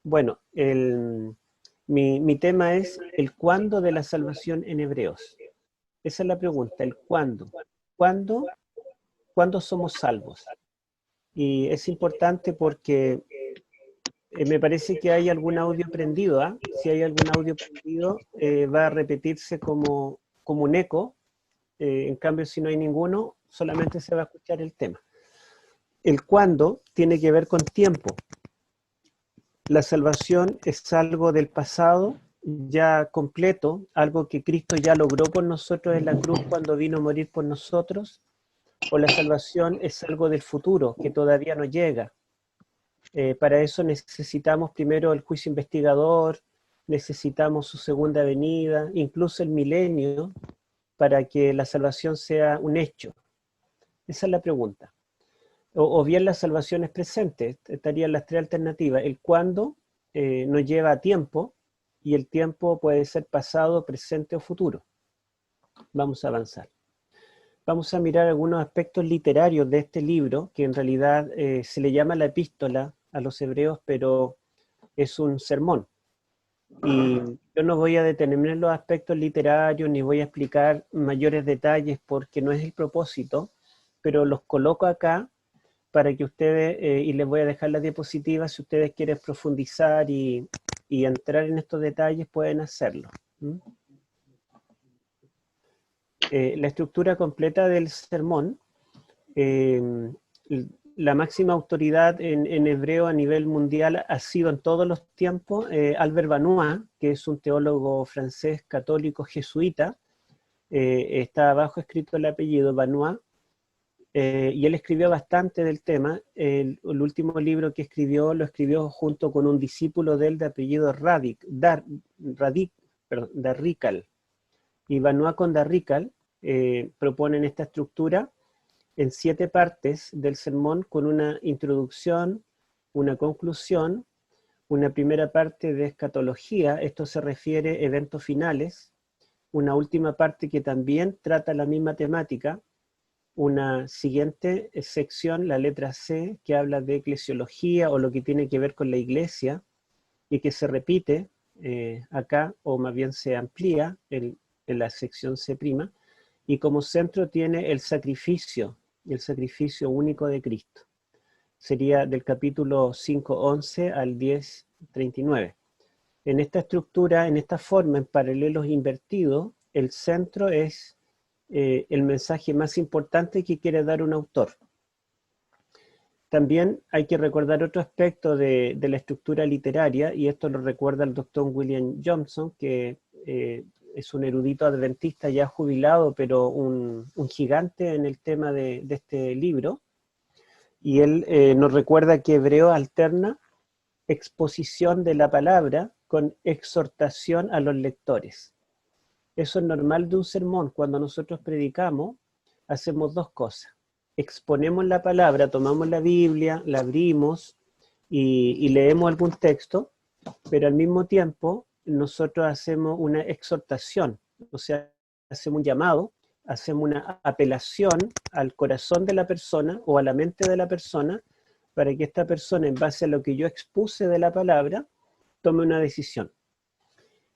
Bueno, mi tema es el cuándo de la salvación en Hebreos. Esa es la pregunta, el cuándo. ¿Cuándo, cuándo somos salvos? Y es importante porque me parece que hay algún audio prendido, ¿ah? Si hay algún audio prendido, va a repetirse como un eco. En cambio, si no hay ninguno, solamente se va a escuchar el tema. El cuándo tiene que ver con tiempo. La salvación es algo del pasado ya completo, algo que Cristo ya logró por nosotros en la cruz cuando vino a morir por nosotros, o la salvación es algo del futuro que todavía no llega. Para eso necesitamos primero el juicio investigador, necesitamos su segunda venida, incluso el milenio, para que la salvación sea un hecho. Esa es la pregunta. O bien la salvación es presente, estarían las tres alternativas. El cuándo nos lleva a tiempo, y el tiempo puede ser pasado, presente o futuro. Vamos a avanzar. Vamos a mirar algunos aspectos literarios de este libro, que en realidad se le llama la epístola a los hebreos, pero es un sermón. Y yo no voy a detenerme en los aspectos literarios, ni voy a explicar mayores detalles, porque no es el propósito, pero los coloco acá para que ustedes, y les voy a dejar las diapositivas, si ustedes quieren profundizar y entrar en estos detalles, pueden hacerlo. La estructura completa del sermón, la máxima autoridad en hebreo a nivel mundial ha sido en todos los tiempos Albert Benoit, que es un teólogo francés católico jesuita. Está abajo escrito el apellido, Benoit, y él escribió bastante del tema. El último libro que escribió lo escribió junto con un discípulo de él de apellido Darrical. Y Benoit con Darrical proponen esta estructura en 7 partes del sermón, con una introducción, una conclusión, una primera parte de escatología, esto se refiere a eventos finales, una última parte que también trata la misma temática, una siguiente sección, la letra C, que habla de eclesiología o lo que tiene que ver con la iglesia, y que se repite acá, o más bien se amplía en la sección C', y como centro tiene el sacrificio único de Cristo. Sería del capítulo 5:11 al 10:39. En esta estructura, en esta forma, en paralelos invertidos, el centro es el mensaje más importante que quiere dar un autor. También hay que recordar otro aspecto de la estructura literaria, y esto lo recuerda el doctor William Johnson, que es un erudito adventista ya jubilado, pero un gigante en el tema de este libro, y él nos recuerda que Hebreo alterna exposición de la palabra con exhortación a los lectores. Eso es normal de un sermón. Cuando nosotros predicamos, hacemos dos cosas. Exponemos la palabra, tomamos la Biblia, la abrimos y leemos algún texto, pero al mismo tiempo nosotros hacemos una exhortación, o sea, hacemos un llamado, hacemos una apelación al corazón de la persona o a la mente de la persona, para que esta persona, en base a lo que yo expuse de la palabra, tome una decisión.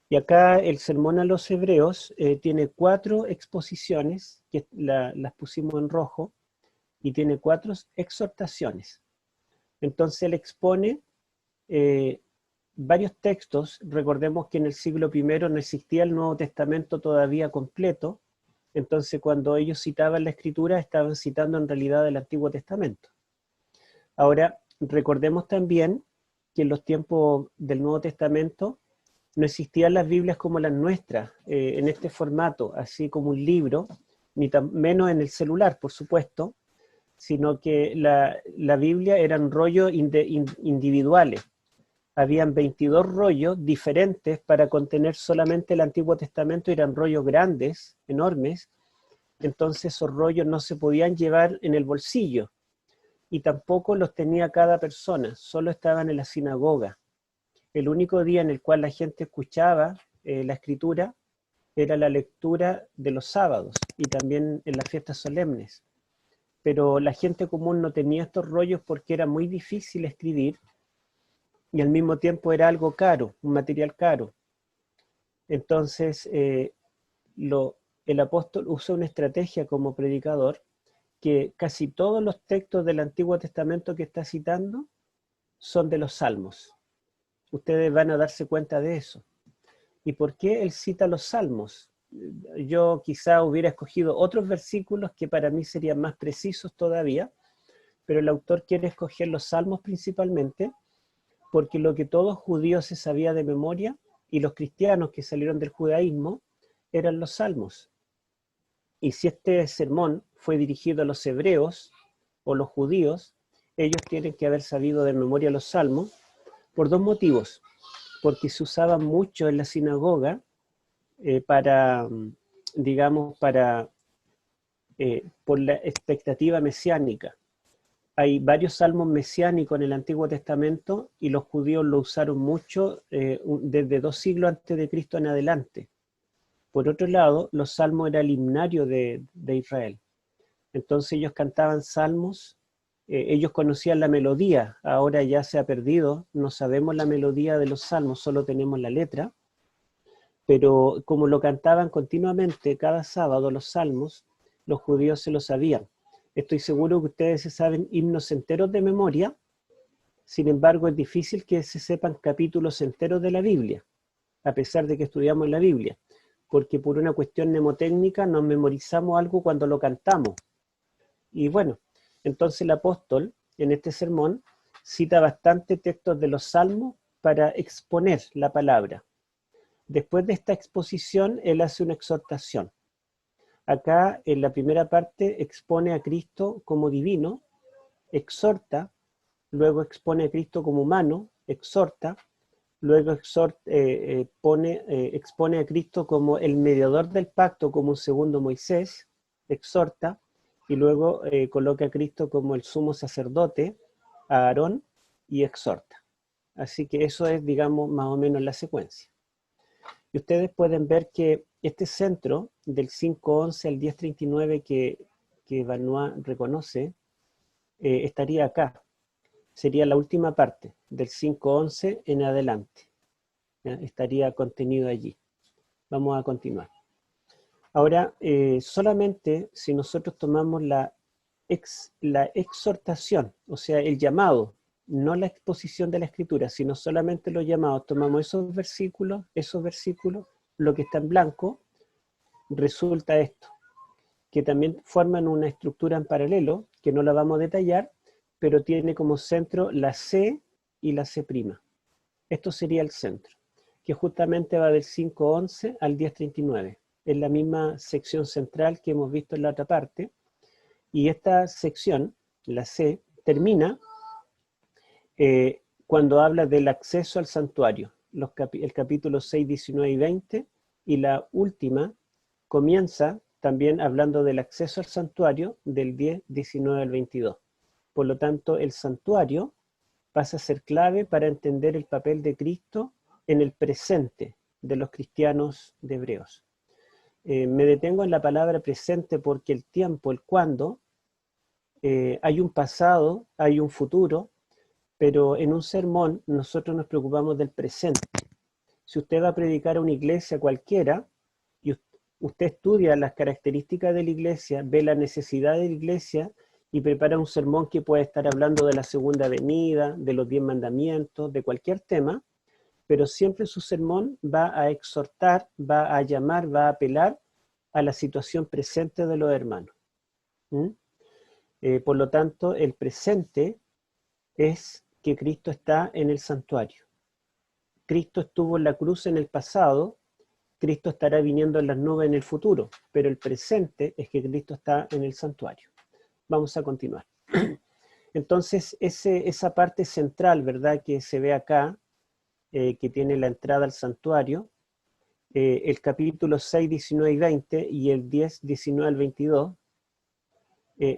Y acá el sermón a los hebreos tiene 4 exposiciones, que las pusimos en rojo, y tiene 4 exhortaciones. Entonces él expone varios textos. Recordemos que en el siglo I no existía el Nuevo Testamento todavía completo, entonces cuando ellos citaban la Escritura estaban citando en realidad el Antiguo Testamento. Ahora, recordemos también que en los tiempos del Nuevo Testamento no existían las Biblias como las nuestras, en este formato, así como un libro, ni menos en el celular, por supuesto, sino que la Biblia eran rollos individuales. Habían 22 rollos diferentes para contener solamente el Antiguo Testamento, eran rollos grandes, enormes, entonces esos rollos no se podían llevar en el bolsillo, y tampoco los tenía cada persona, solo estaban en la sinagoga. El único día en el cual la gente escuchaba la escritura era la lectura de los sábados y también en las fiestas solemnes. Pero la gente común no tenía estos rollos porque era muy difícil escribir, y al mismo tiempo era algo caro, un material caro. Entonces, el apóstol usa una estrategia como predicador que casi todos los textos del Antiguo Testamento que está citando son de los Salmos. Ustedes van a darse cuenta de eso. ¿Y por qué él cita los Salmos? Yo quizá hubiera escogido otros versículos que para mí serían más precisos todavía, pero el autor quiere escoger los Salmos principalmente porque lo que todo judío se sabía de memoria y los cristianos que salieron del judaísmo eran los Salmos. Y si este sermón fue dirigido a los hebreos o los judíos, ellos tienen que haber sabido de memoria los Salmos por dos motivos. Porque se usaban mucho en la sinagoga para, digamos, por la expectativa mesiánica. Hay varios salmos mesiánicos en el Antiguo Testamento y los judíos lo usaron mucho desde 2 siglos antes de Cristo en adelante. Por otro lado, los salmos eran el himnario de Israel. Entonces ellos cantaban salmos, ellos conocían la melodía, ahora ya se ha perdido, no sabemos la melodía de los salmos, solo tenemos la letra, pero como lo cantaban continuamente cada sábado los salmos, los judíos se lo sabían. Estoy seguro que ustedes se saben himnos enteros de memoria, sin embargo es difícil que se sepan capítulos enteros de la Biblia, a pesar de que estudiamos la Biblia, porque por una cuestión mnemotécnica nos memorizamos algo cuando lo cantamos. Y bueno, entonces el apóstol en este sermón cita bastante textos de los salmos para exponer la palabra. Después de esta exposición, él hace una exhortación. Acá, en la primera parte, expone a Cristo como divino, exhorta, luego expone a Cristo como humano, exhorta, luego expone a Cristo como el mediador del pacto, como un segundo Moisés, exhorta, y luego coloca a Cristo como el sumo sacerdote, a Aarón, y exhorta. Así que eso es, digamos, más o menos la secuencia. Y ustedes pueden ver que este centro del 5.11 al 10.39 que Benoit reconoce, estaría acá. Sería la última parte, del 5.11 en adelante. ¿Ya? Estaría contenido allí. Vamos a continuar. Ahora, solamente si nosotros tomamos la exhortación, o sea, el llamado, no la exposición de la escritura, sino solamente los llamados, tomamos esos versículos, lo que está en blanco, resulta esto, que también forman una estructura en paralelo, que no la vamos a detallar, pero tiene como centro la C y la C'. Esto sería el centro, que justamente va del 5.11 al 10.39. Es la misma sección central que hemos visto en la otra parte, y esta sección, la C, termina cuando habla del acceso al santuario, el capítulo 6, 19 y 20, y la última comienza también hablando del acceso al santuario del 10, 19 al 22. Por lo tanto, el santuario pasa a ser clave para entender el papel de Cristo en el presente de los cristianos de Hebreos. Me detengo en la palabra presente porque el tiempo, el cuándo, hay un pasado, hay un futuro, pero en un sermón nosotros nos preocupamos del presente. Si usted va a predicar a una iglesia cualquiera y usted estudia las características de la iglesia, ve la necesidad de la iglesia y prepara un sermón que puede estar hablando de la segunda venida, de los 10 mandamientos, de cualquier tema, pero siempre su sermón va a exhortar, va a llamar, va a apelar a la situación presente de los hermanos. Por lo tanto, el presente es que Cristo está en el santuario. Cristo estuvo en la cruz en el pasado, Cristo estará viniendo en las nubes en el futuro, pero el presente es que Cristo está en el santuario. Vamos a continuar. Entonces, esa parte central, ¿verdad?, que se ve acá, que tiene la entrada al santuario, el capítulo 6, 19 y 20 y el 10, 19 al 22,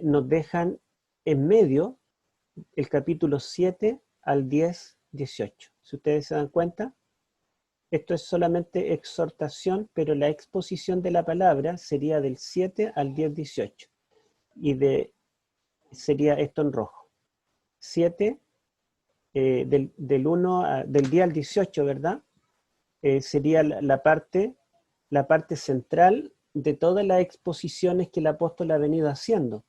nos dejan en medio el capítulo 7 al 10, 18. Si ustedes se dan cuenta, esto es solamente exhortación, pero la exposición de la palabra sería del 7 al 10, 18. Y sería esto en rojo. 7 del día al 18, ¿verdad? Sería la parte central de todas las exposiciones que el apóstol ha venido haciendo.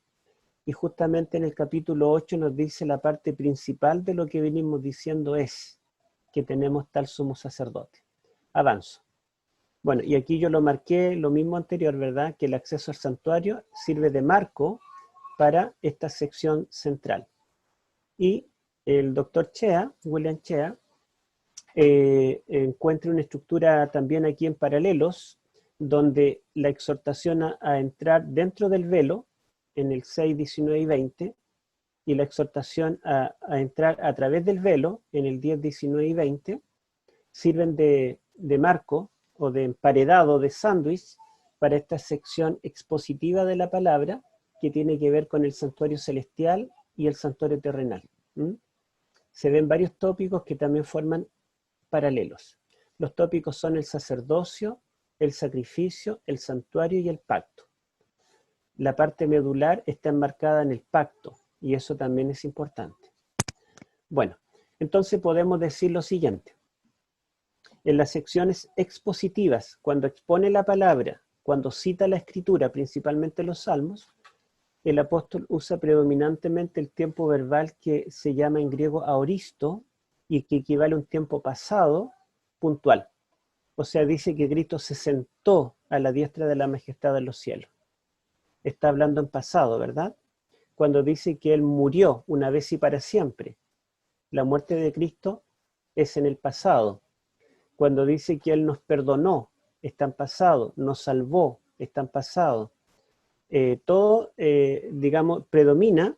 Y justamente en el capítulo 8 nos dice la parte principal de lo que venimos diciendo es que tenemos tal sumo sacerdote. Avanzo. Bueno, y aquí yo lo marqué lo mismo anterior, ¿verdad? Que el acceso al santuario sirve de marco para esta sección central. Y el doctor Chea, William Chea, encuentra una estructura también aquí en paralelos, donde la exhortación a entrar dentro del velo, en el 6, 19 y 20, y la exhortación a entrar a través del velo, en el 10, 19 y 20, sirven de marco o de emparedado, de sándwich, para esta sección expositiva de la palabra, que tiene que ver con el santuario celestial y el santuario terrenal. Se ven varios tópicos que también forman paralelos. Los tópicos son el sacerdocio, el sacrificio, el santuario y el pacto. La parte medular está enmarcada en el pacto, y eso también es importante. Bueno, entonces podemos decir lo siguiente. En las secciones expositivas, cuando expone la palabra, cuando cita la escritura, principalmente los salmos, el apóstol usa predominantemente el tiempo verbal que se llama en griego aoristo y que equivale a un tiempo pasado puntual. O sea, dice que Cristo se sentó a la diestra de la majestad en los cielos. Está hablando en pasado, ¿verdad? Cuando dice que Él murió una vez y para siempre. La muerte de Cristo es en el pasado. Cuando dice que Él nos perdonó, está en pasado. Nos salvó, está en pasado. Todo, digamos, predomina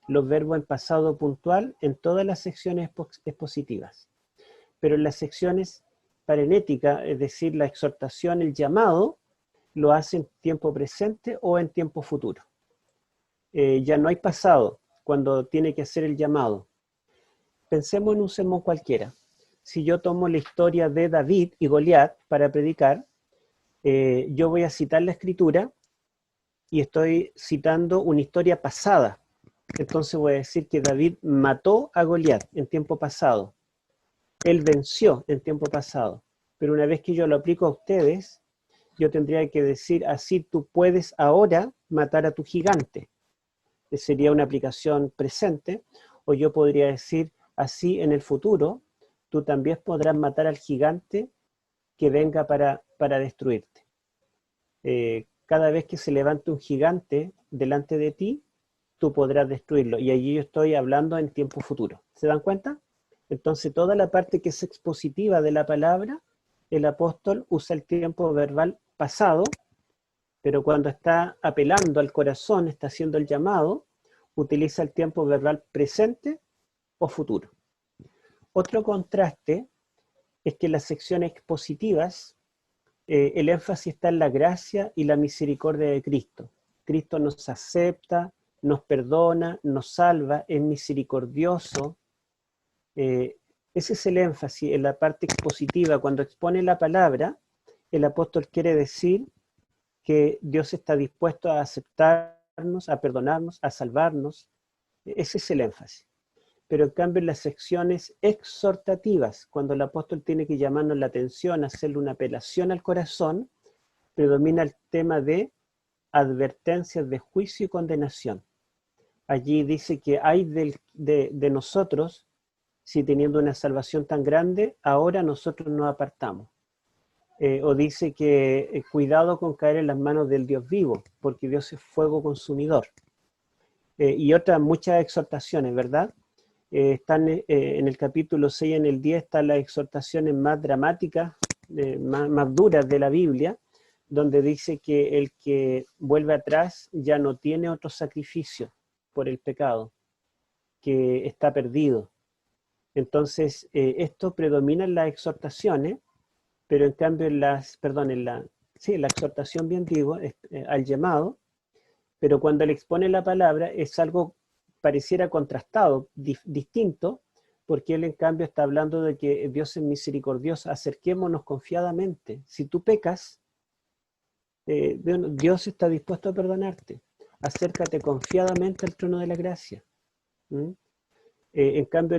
los verbos en pasado puntual en todas las secciones expositivas. Pero en las secciones parenéticas, es decir, la exhortación, el llamado, lo hace en tiempo presente o en tiempo futuro. Ya no hay pasado cuando tiene que hacer el llamado. Pensemos en un sermón cualquiera. Si yo tomo la historia de David y Goliat para predicar, yo voy a citar la escritura y estoy citando una historia pasada. Entonces voy a decir que David mató a Goliat en tiempo pasado. Él venció en tiempo pasado. Pero una vez que yo lo aplico a ustedes, yo tendría que decir, así tú puedes ahora matar a tu gigante. Sería una aplicación presente. O yo podría decir, así en el futuro, tú también podrás matar al gigante que venga para destruirte. Cada vez que se levante un gigante delante de ti, tú podrás destruirlo. Y allí yo estoy hablando en tiempo futuro. ¿Se dan cuenta? Entonces toda la parte que es expositiva de la palabra, el apóstol usa el tiempo verbal pasado, pero cuando está apelando al corazón, está haciendo el llamado, utiliza el tiempo verbal presente o futuro. Otro contraste es que en las secciones expositivas el énfasis está en la gracia y la misericordia de Cristo. Cristo nos acepta, nos perdona, nos salva, es misericordioso. Ese es el énfasis en la parte expositiva. Cuando expone la palabra, el apóstol quiere decir que Dios está dispuesto a aceptarnos, a perdonarnos, a salvarnos. Ese es el énfasis. Pero en cambio en las secciones exhortativas, cuando el apóstol tiene que llamarnos la atención, hacerle una apelación al corazón, predomina el tema de advertencias de juicio y condenación. Allí dice que hay de nosotros, si teniendo una salvación tan grande, ahora nosotros nos apartamos. O dice que cuidado con caer en las manos del Dios vivo, porque Dios es fuego consumidor. Y otras muchas exhortaciones, ¿verdad? Están en el capítulo 6, en el 10, están las exhortaciones más dramáticas, más duras de la Biblia, donde dice que el que vuelve atrás ya no tiene otro sacrificio por el pecado, que está perdido. Entonces, esto predomina en las exhortaciones, pero en cambio en la exhortación, bien digo, al llamado, pero cuando le expone la palabra es algo pareciera contrastado, distinto, porque él en cambio está hablando de que Dios es misericordioso, acerquémonos confiadamente. Si tú pecas, Dios está dispuesto a perdonarte. Acércate confiadamente al trono de la gracia. En cambio,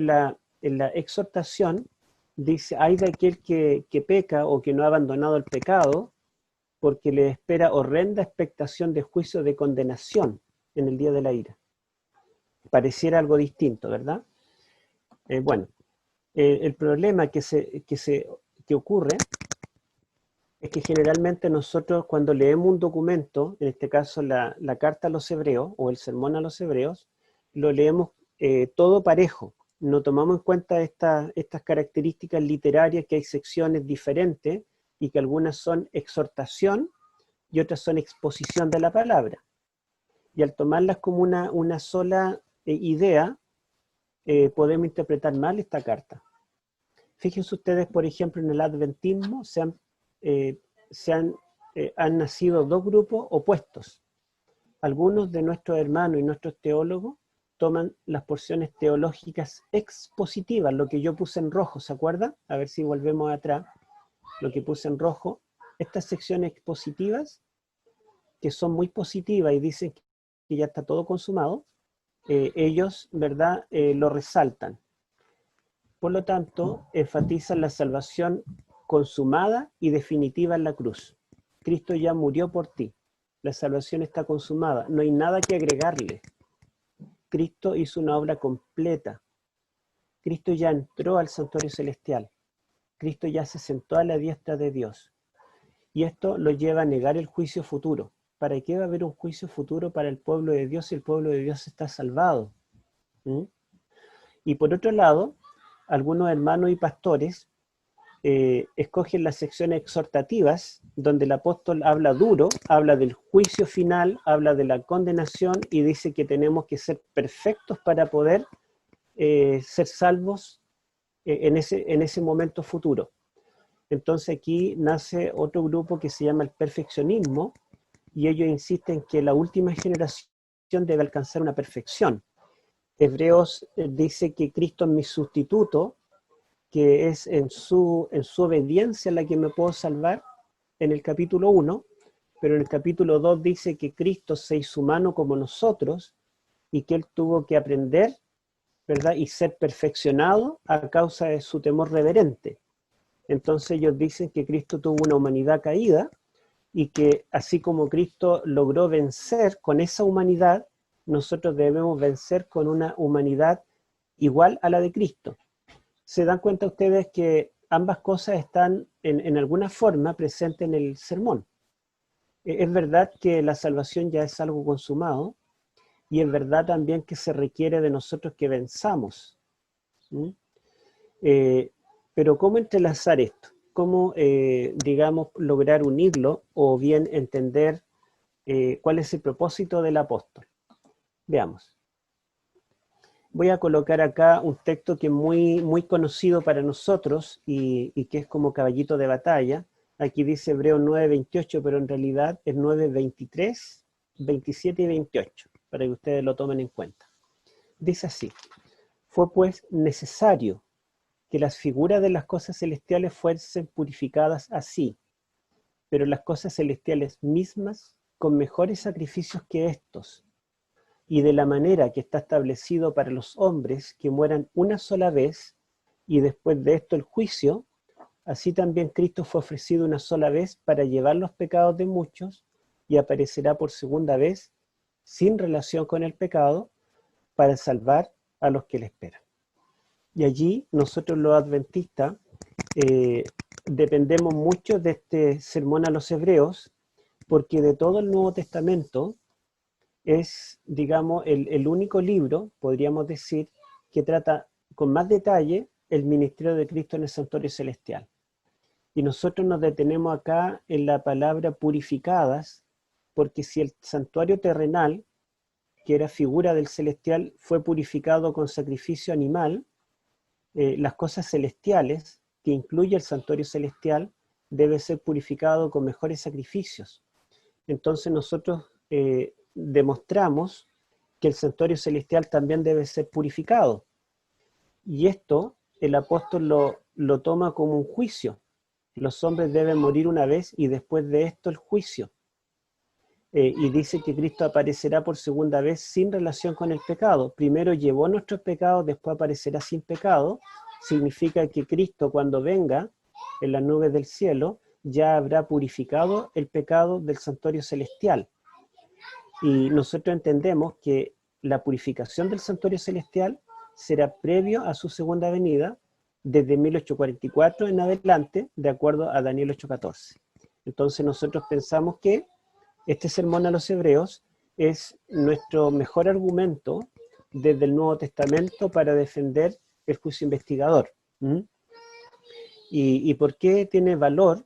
en la exhortación, dice, hay de aquel que peca o que no ha abandonado el pecado, porque le espera horrenda expectación de juicio de condenación en el día de la ira. Pareciera algo distinto, ¿verdad? Bueno, el problema que ocurre es que generalmente nosotros cuando leemos un documento, en este caso la carta a los hebreos o el sermón a los hebreos, lo leemos todo parejo. No tomamos en cuenta estas características literarias, que hay secciones diferentes y que algunas son exhortación y otras son exposición de la palabra. Y al tomarlas como una sola idea, podemos interpretar mal esta carta. Fíjense ustedes, por ejemplo, en el adventismo han nacido dos grupos opuestos. Algunos de nuestros hermanos y nuestros teólogos toman las porciones teológicas expositivas, lo que yo puse en rojo, ¿se acuerdan? A ver si volvemos atrás, lo que puse en rojo. Estas secciones expositivas, que son muy positivas y dicen que ya está todo consumado, ellos, ¿verdad?, lo resaltan. Por lo tanto, enfatizan la salvación consumada y definitiva en la cruz. Cristo ya murió por ti. La salvación está consumada. No hay nada que agregarle. Cristo hizo una obra completa. Cristo ya entró al santuario celestial. Cristo ya se sentó a la diestra de Dios. Y esto lo lleva a negar el juicio futuro. ¿Para qué va a haber un juicio futuro para el pueblo de Dios si el pueblo de Dios está salvado? Y por otro lado, algunos hermanos y pastores escogen las secciones exhortativas, donde el apóstol habla duro, habla del juicio final, habla de la condenación y dice que tenemos que ser perfectos para poder ser salvos en ese momento futuro. Entonces aquí nace otro grupo que se llama el perfeccionismo, y ellos insisten que la última generación debe alcanzar una perfección. Hebreos dice que Cristo es mi sustituto, que es en su obediencia la que me puedo salvar, en el capítulo 1, pero en el capítulo 2 dice que Cristo se hizo humano como nosotros y que Él tuvo que aprender, ¿verdad?, y ser perfeccionado a causa de su temor reverente. Entonces ellos dicen que Cristo tuvo una humanidad caída y que así como Cristo logró vencer con esa humanidad, nosotros debemos vencer con una humanidad igual a la de Cristo. ¿Se dan cuenta ustedes que ambas cosas están en alguna forma presentes en el sermón? Es verdad que la salvación ya es algo consumado, y es verdad también que se requiere de nosotros que venzamos. Pero ¿cómo entrelazar esto? ¿Cómo, digamos, lograr unirlo o bien entender cuál es el propósito del apóstol? Veamos. Voy a colocar acá un texto que es muy conocido para nosotros y que es como caballito de batalla. Aquí dice Hebreos 9:28, pero en realidad es 9:23, 27 y 28, para que ustedes lo tomen en cuenta. Dice así: fue pues necesario que las figuras de las cosas celestiales fuesen purificadas así, pero las cosas celestiales mismas con mejores sacrificios que estos, y de la manera que está establecido para los hombres que mueran una sola vez, y después de esto el juicio, así también Cristo fue ofrecido una sola vez para llevar los pecados de muchos, y aparecerá por segunda vez, sin relación con el pecado, para salvar a los que le esperan. Y allí nosotros los adventistas dependemos mucho de este sermón a los hebreos, porque de todo el Nuevo Testamento es, digamos, el único libro, podríamos decir, que trata con más detalle el ministerio de Cristo en el santuario celestial. Y nosotros nos detenemos acá en la palabra purificadas, porque si el santuario terrenal, que era figura del celestial, fue purificado con sacrificio animal, las cosas celestiales, que incluye el santuario celestial, debe ser purificado con mejores sacrificios. Entonces nosotros demostramos que el santuario celestial también debe ser purificado. Y esto el apóstol lo toma como un juicio. Los hombres deben morir una vez y después de esto el juicio. y dice que Cristo aparecerá por segunda vez sin relación con el pecado. Primero llevó nuestros pecados, después aparecerá sin pecado. Significa que Cristo, cuando venga en las nubes del cielo, ya habrá purificado el pecado del santuario celestial. Y nosotros entendemos que la purificación del santuario celestial será previo a su segunda venida, desde 1844 en adelante, de acuerdo a Daniel 8:14. Entonces nosotros pensamos que este sermón a los hebreos es nuestro mejor argumento desde el Nuevo Testamento para defender el juicio investigador. ¿Y por qué tiene valor?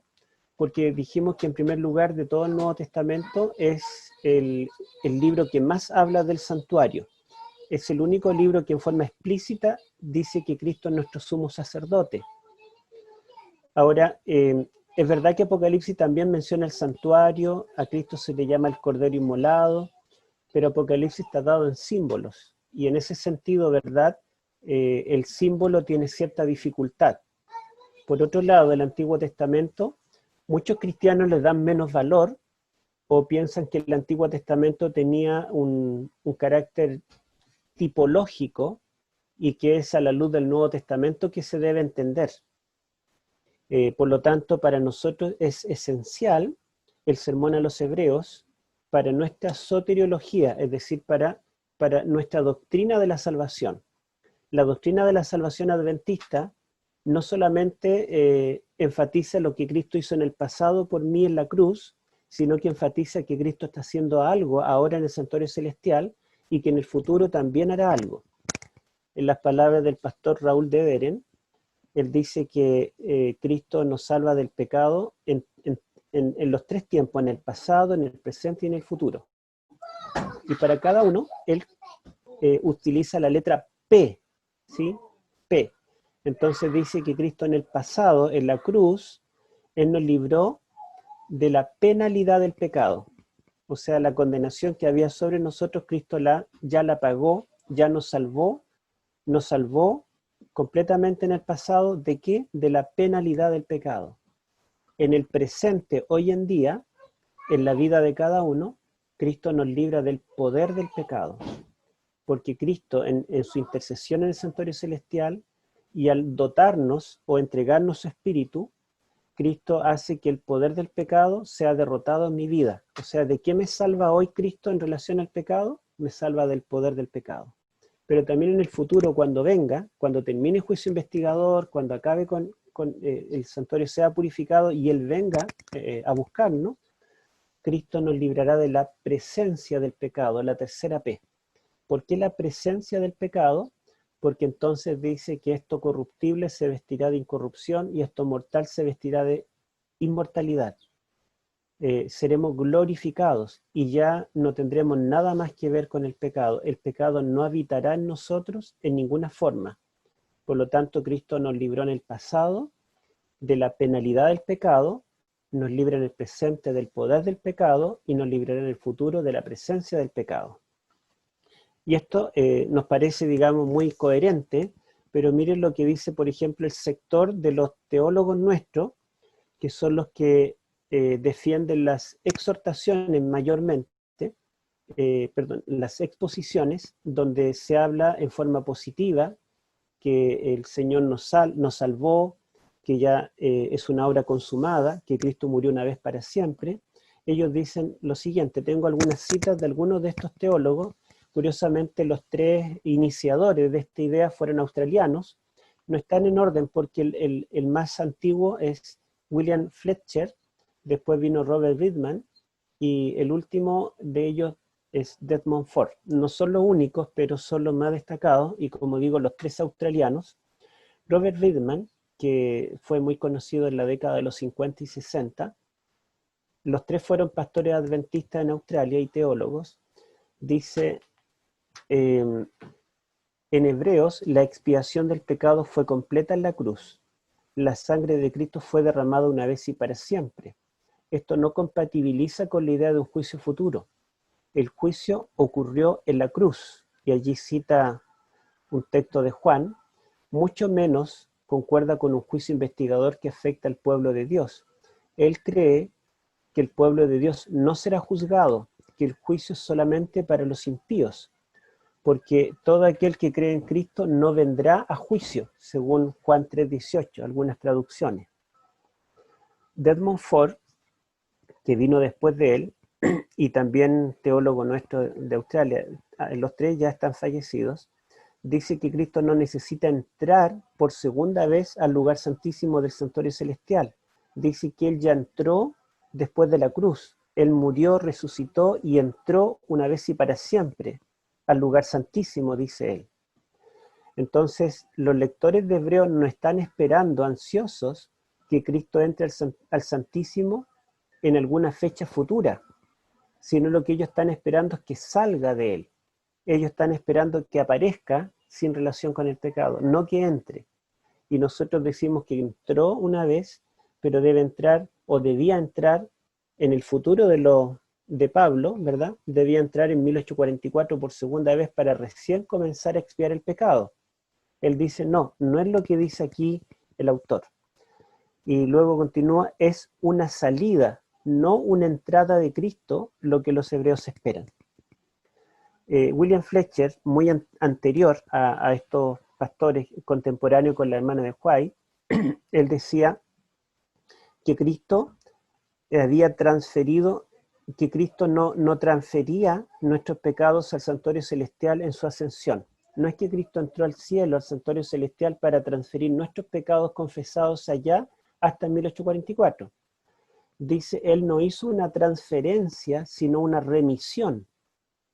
Porque dijimos que en primer lugar de todo el Nuevo Testamento es el libro que más habla del santuario. Es el único libro que en forma explícita dice que Cristo es nuestro sumo sacerdote. Ahora, es verdad que Apocalipsis también menciona el santuario, a Cristo se le llama el Cordero Inmolado, pero Apocalipsis está dado en símbolos. Y en ese sentido, ¿verdad? El símbolo tiene cierta dificultad. Por otro lado, el Antiguo Testamento, muchos cristianos le dan menos valor o piensan que el Antiguo Testamento tenía un carácter tipológico y que es a la luz del Nuevo Testamento que se debe entender. Por lo tanto, para nosotros es esencial el sermón a los hebreos para nuestra soteriología, es decir, para nuestra doctrina de la salvación. La doctrina de la salvación adventista no solamente enfatiza lo que Cristo hizo en el pasado por mí en la cruz, sino que enfatiza que Cristo está haciendo algo ahora en el santuario celestial y que en el futuro también hará algo. En las palabras del pastor Raúl de Beren, él dice que Cristo nos salva del pecado en los tres tiempos, en el pasado, en el presente y en el futuro. Y para cada uno, él utiliza la letra P, ¿sí? P. Entonces dice que Cristo en el pasado, en la cruz, él nos libró de la penalidad del pecado. O sea, la condenación que había sobre nosotros, Cristo ya la pagó, ya nos salvó completamente en el pasado. ¿De qué? De la penalidad del pecado. En el presente, hoy en día, en la vida de cada uno, Cristo nos libra del poder del pecado. Porque Cristo, en su intercesión en el santuario celestial, y al dotarnos o entregarnos su espíritu, Cristo hace que el poder del pecado sea derrotado en mi vida. O sea, ¿de qué me salva hoy Cristo en relación al pecado? Me salva del poder del pecado. Pero también en el futuro, cuando venga, cuando termine el juicio investigador, cuando acabe con el santuario sea purificado y Él venga a buscarnos, Cristo nos librará de la presencia del pecado, la tercera P. ¿Por qué la presencia del pecado? Porque entonces dice que esto corruptible se vestirá de incorrupción y esto mortal se vestirá de inmortalidad. Seremos glorificados y ya no tendremos nada más que ver con el pecado. El pecado no habitará en nosotros en ninguna forma. Por lo tanto, Cristo nos libró en el pasado de la penalidad del pecado, nos libra en el presente del poder del pecado y nos librará en el futuro de la presencia del pecado. Y esto nos parece, digamos, muy coherente, pero miren lo que dice, por ejemplo, el sector de los teólogos nuestros, que son los que defienden las exhortaciones mayormente, las exposiciones, donde se habla en forma positiva, que el Señor nos salvó, que ya es una obra consumada, que Cristo murió una vez para siempre. Ellos dicen lo siguiente, tengo algunas citas de algunos de estos teólogos. Curiosamente, los tres iniciadores de esta idea fueron australianos. No están en orden porque el más antiguo es William Fletcher, después vino Robert Wiedemann, y el último de ellos es Desmond Ford. No son los únicos, pero son los más destacados, y como digo, los tres australianos. Robert Wiedemann, que fue muy conocido en la década de los 50 y 60, los tres fueron pastores adventistas en Australia y teólogos. Dice, en Hebreos, la expiación del pecado fue completa en la cruz. La sangre de Cristo fue derramada una vez y para siempre. Esto no compatibiliza con la idea de un juicio futuro. El juicio ocurrió en la cruz, y allí cita un texto de Juan, mucho menos concuerda con un juicio investigador que afecta al pueblo de Dios. Él cree que el pueblo de Dios no será juzgado, que el juicio es solamente para los impíos, porque todo aquel que cree en Cristo no vendrá a juicio, según Juan 3:18, algunas traducciones. Desmond Ford, que vino después de él, y también teólogo nuestro de Australia, los tres ya están fallecidos, dice que Cristo no necesita entrar por segunda vez al lugar santísimo del santuario celestial. Dice que Él ya entró después de la cruz. Él murió, resucitó y entró una vez y para siempre al lugar santísimo, dice Él. Entonces, los lectores de Hebreos no están esperando, ansiosos, que Cristo entre al Santísimo en alguna fecha futura, sino lo que ellos están esperando es que salga de Él. Ellos están esperando que aparezca sin relación con el pecado, no que entre. Y nosotros decimos que entró una vez, pero debe entrar o debía entrar en el futuro de Pablo, ¿verdad? Debía entrar en 1844 por segunda vez para recién comenzar a expiar el pecado. Él dice, no, no es lo que dice aquí el autor. Y luego continúa, es una salida, no una entrada de Cristo, lo que los hebreos esperan. William Fletcher, muy anterior a estos pastores contemporáneos con la hermana de White, él decía que Cristo había transferido, que Cristo no transfería nuestros pecados al santuario celestial en su ascensión. No es que Cristo entró al cielo, al santuario celestial, para transferir nuestros pecados confesados allá hasta 1844. Dice, Él no hizo una transferencia, sino una remisión.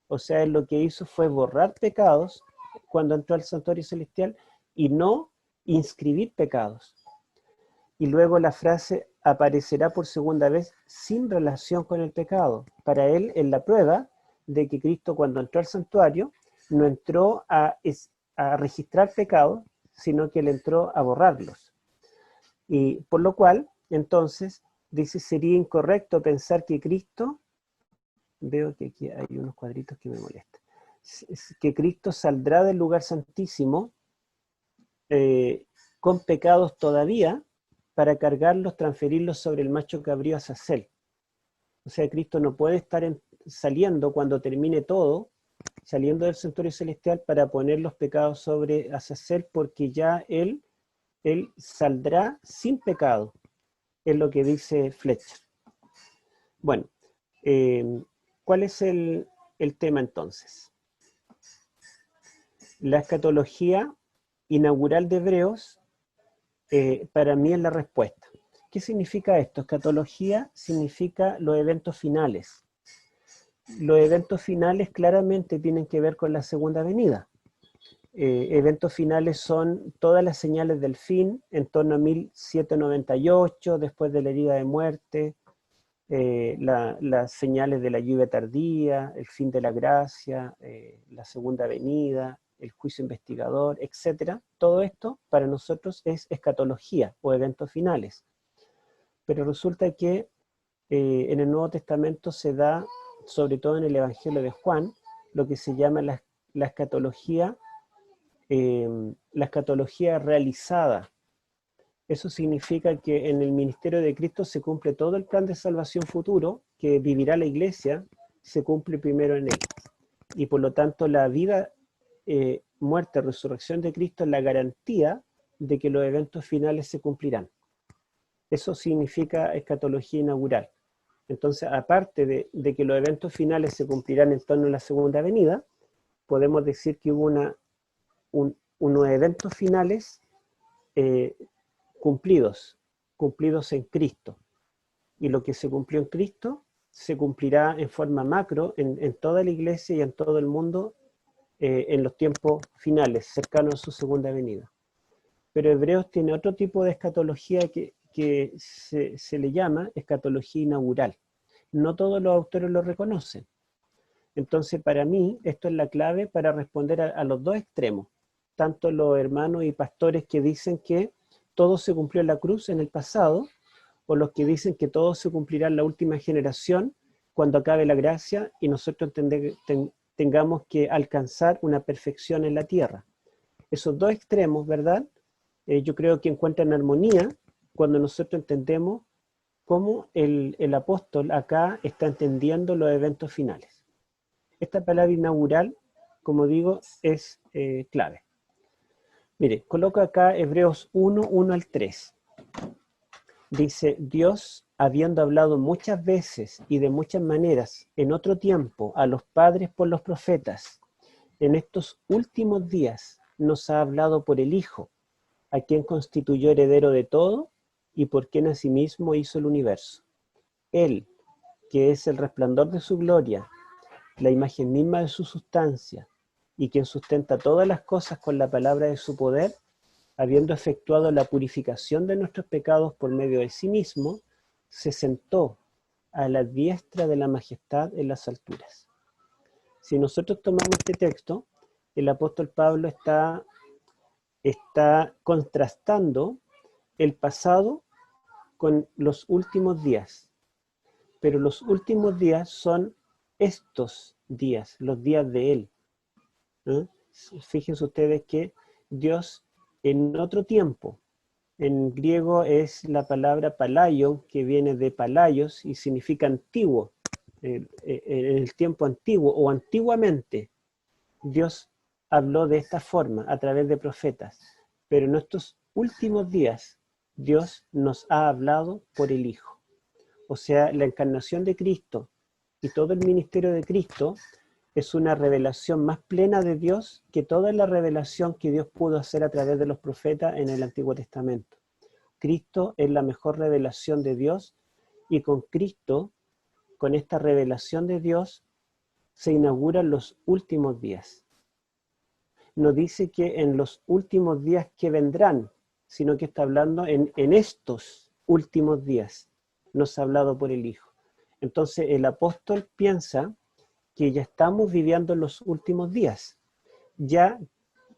O sea, Él lo que hizo fue borrar pecados cuando entró al santuario celestial y no inscribir pecados. Y luego la frase aparecerá por segunda vez sin relación con el pecado. Para él es la prueba de que Cristo, cuando entró al santuario, no entró a registrar pecados, sino que Él entró a borrarlos. Y por lo cual, entonces, dice, sería incorrecto pensar que Cristo, veo que aquí hay unos cuadritos que me molestan, que Cristo saldrá del lugar santísimo con pecados todavía, para cargarlos, transferirlos sobre el macho cabrío Azazel. O sea, Cristo no puede estar saliendo cuando termine todo, saliendo del santuario celestial para poner los pecados sobre Azazel, porque ya él saldrá sin pecado, es lo que dice Fletcher. Bueno, ¿cuál es el tema entonces? La escatología inaugural de Hebreos para mí es la respuesta. ¿Qué significa esto? Escatología significa los eventos finales. Los eventos finales claramente tienen que ver con la segunda venida. Eventos finales son todas las señales del fin, en torno a 1798, después de la herida de muerte, las señales de la lluvia tardía, el fin de la gracia, la segunda venida, el juicio investigador, etc. Todo esto para nosotros es escatología o eventos finales. Pero resulta que en el Nuevo Testamento se da, sobre todo en el Evangelio de Juan, lo que se llama la escatología realizada. Eso significa que en el ministerio de Cristo se cumple todo el plan de salvación futuro que vivirá la iglesia, se cumple primero en él. Y por lo tanto la vida, muerte, resurrección de Cristo es la garantía de que los eventos finales se cumplirán. Eso significa escatología inaugural. Entonces, aparte de que los eventos finales se cumplirán en torno a la segunda venida, podemos decir que hubo unos eventos finales cumplidos en Cristo. Y lo que se cumplió en Cristo se cumplirá en forma macro en toda la iglesia y en todo el mundo en los tiempos finales, cercanos a su segunda venida. Pero Hebreos tiene otro tipo de escatología que se le llama escatología inaugural. No todos los autores lo reconocen. Entonces, para mí, esto es la clave para responder a los dos extremos. Tanto los hermanos y pastores que dicen que todo se cumplió en la cruz en el pasado, o los que dicen que todo se cumplirá en la última generación, cuando acabe la gracia y nosotros tengamos que alcanzar una perfección en la tierra. Esos dos extremos, ¿verdad? Yo creo que encuentran armonía cuando nosotros entendemos cómo el apóstol acá está entendiendo los eventos finales. Esta palabra inaugural, como digo, es clave. Mire, coloco acá Hebreos 1, 1 al 3. Dice, Dios, habiendo hablado muchas veces y de muchas maneras en otro tiempo a los padres por los profetas, en estos últimos días nos ha hablado por el Hijo, a quien constituyó heredero de todo y por quien asimismo hizo el universo. Él, que es el resplandor de su gloria, la imagen misma de su sustancia, y quien sustenta todas las cosas con la palabra de su poder, habiendo efectuado la purificación de nuestros pecados por medio de sí mismo, se sentó a la diestra de la majestad en las alturas. Si nosotros tomamos este texto, el apóstol Pablo está contrastando el pasado con los últimos días. Pero los últimos días son estos días, los días de Él. ¿Eh? Fíjense ustedes que Dios en otro tiempo, en griego es la palabra palaion, que viene de palaios y significa antiguo, en el tiempo antiguo o antiguamente. Dios habló de esta forma a través de profetas, pero en estos últimos días Dios nos ha hablado por el Hijo. O sea, la encarnación de Cristo y todo el ministerio de Cristo es una revelación más plena de Dios que toda la revelación que Dios pudo hacer a través de los profetas en el Antiguo Testamento. Cristo es la mejor revelación de Dios y con Cristo, con esta revelación de Dios, se inauguran los últimos días. No dice que en los últimos días que vendrán, sino que está hablando en estos últimos días. Nos ha hablado por el Hijo. Entonces el apóstol piensa que ya estamos viviendo los últimos días. Ya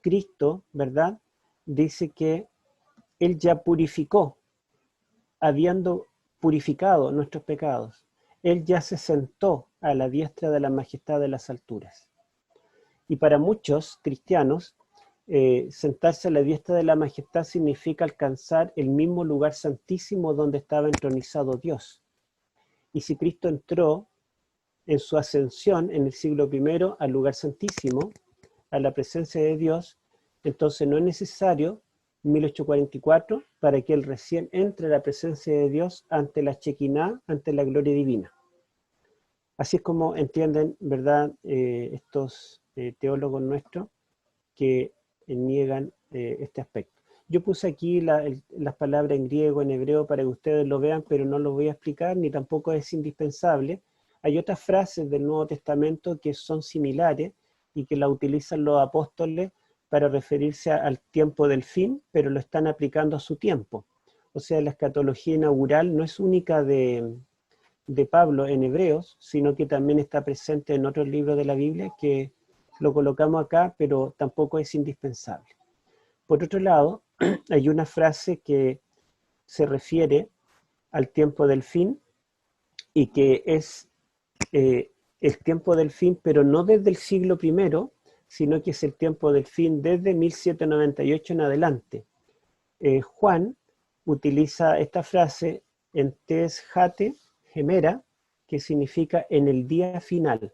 Cristo, ¿verdad?, dice que Él ya purificó, habiendo purificado nuestros pecados. Él ya se sentó a la diestra de la majestad de las alturas. Y para muchos cristianos, sentarse a la diestra de la majestad significa alcanzar el mismo lugar santísimo donde estaba entronizado Dios. Y si Cristo entró en su ascensión en el siglo I al lugar santísimo, a la presencia de Dios, entonces no es necesario 1844 para que Él recién entre a la presencia de Dios ante la Shekinah, ante la gloria divina. Así es como entienden, ¿verdad?, estos teólogos nuestros que niegan este aspecto. Yo puse aquí las palabras en griego, en hebreo, para que ustedes lo vean, pero no lo voy a explicar, ni tampoco es indispensable. Hay otras frases del Nuevo Testamento que son similares y que la utilizan los apóstoles para referirse al tiempo del fin, pero lo están aplicando a su tiempo. O sea, la escatología inaugural no es única de Pablo en Hebreos, sino que también está presente en otros libros de la Biblia que lo colocamos acá, pero tampoco es indispensable. Por otro lado, hay una frase que se refiere al tiempo del fin y que es el tiempo del fin, pero no desde el siglo I, sino que es el tiempo del fin desde 1798 en adelante. Juan utiliza esta frase en Tes Hate Gemera, que significa en el día final.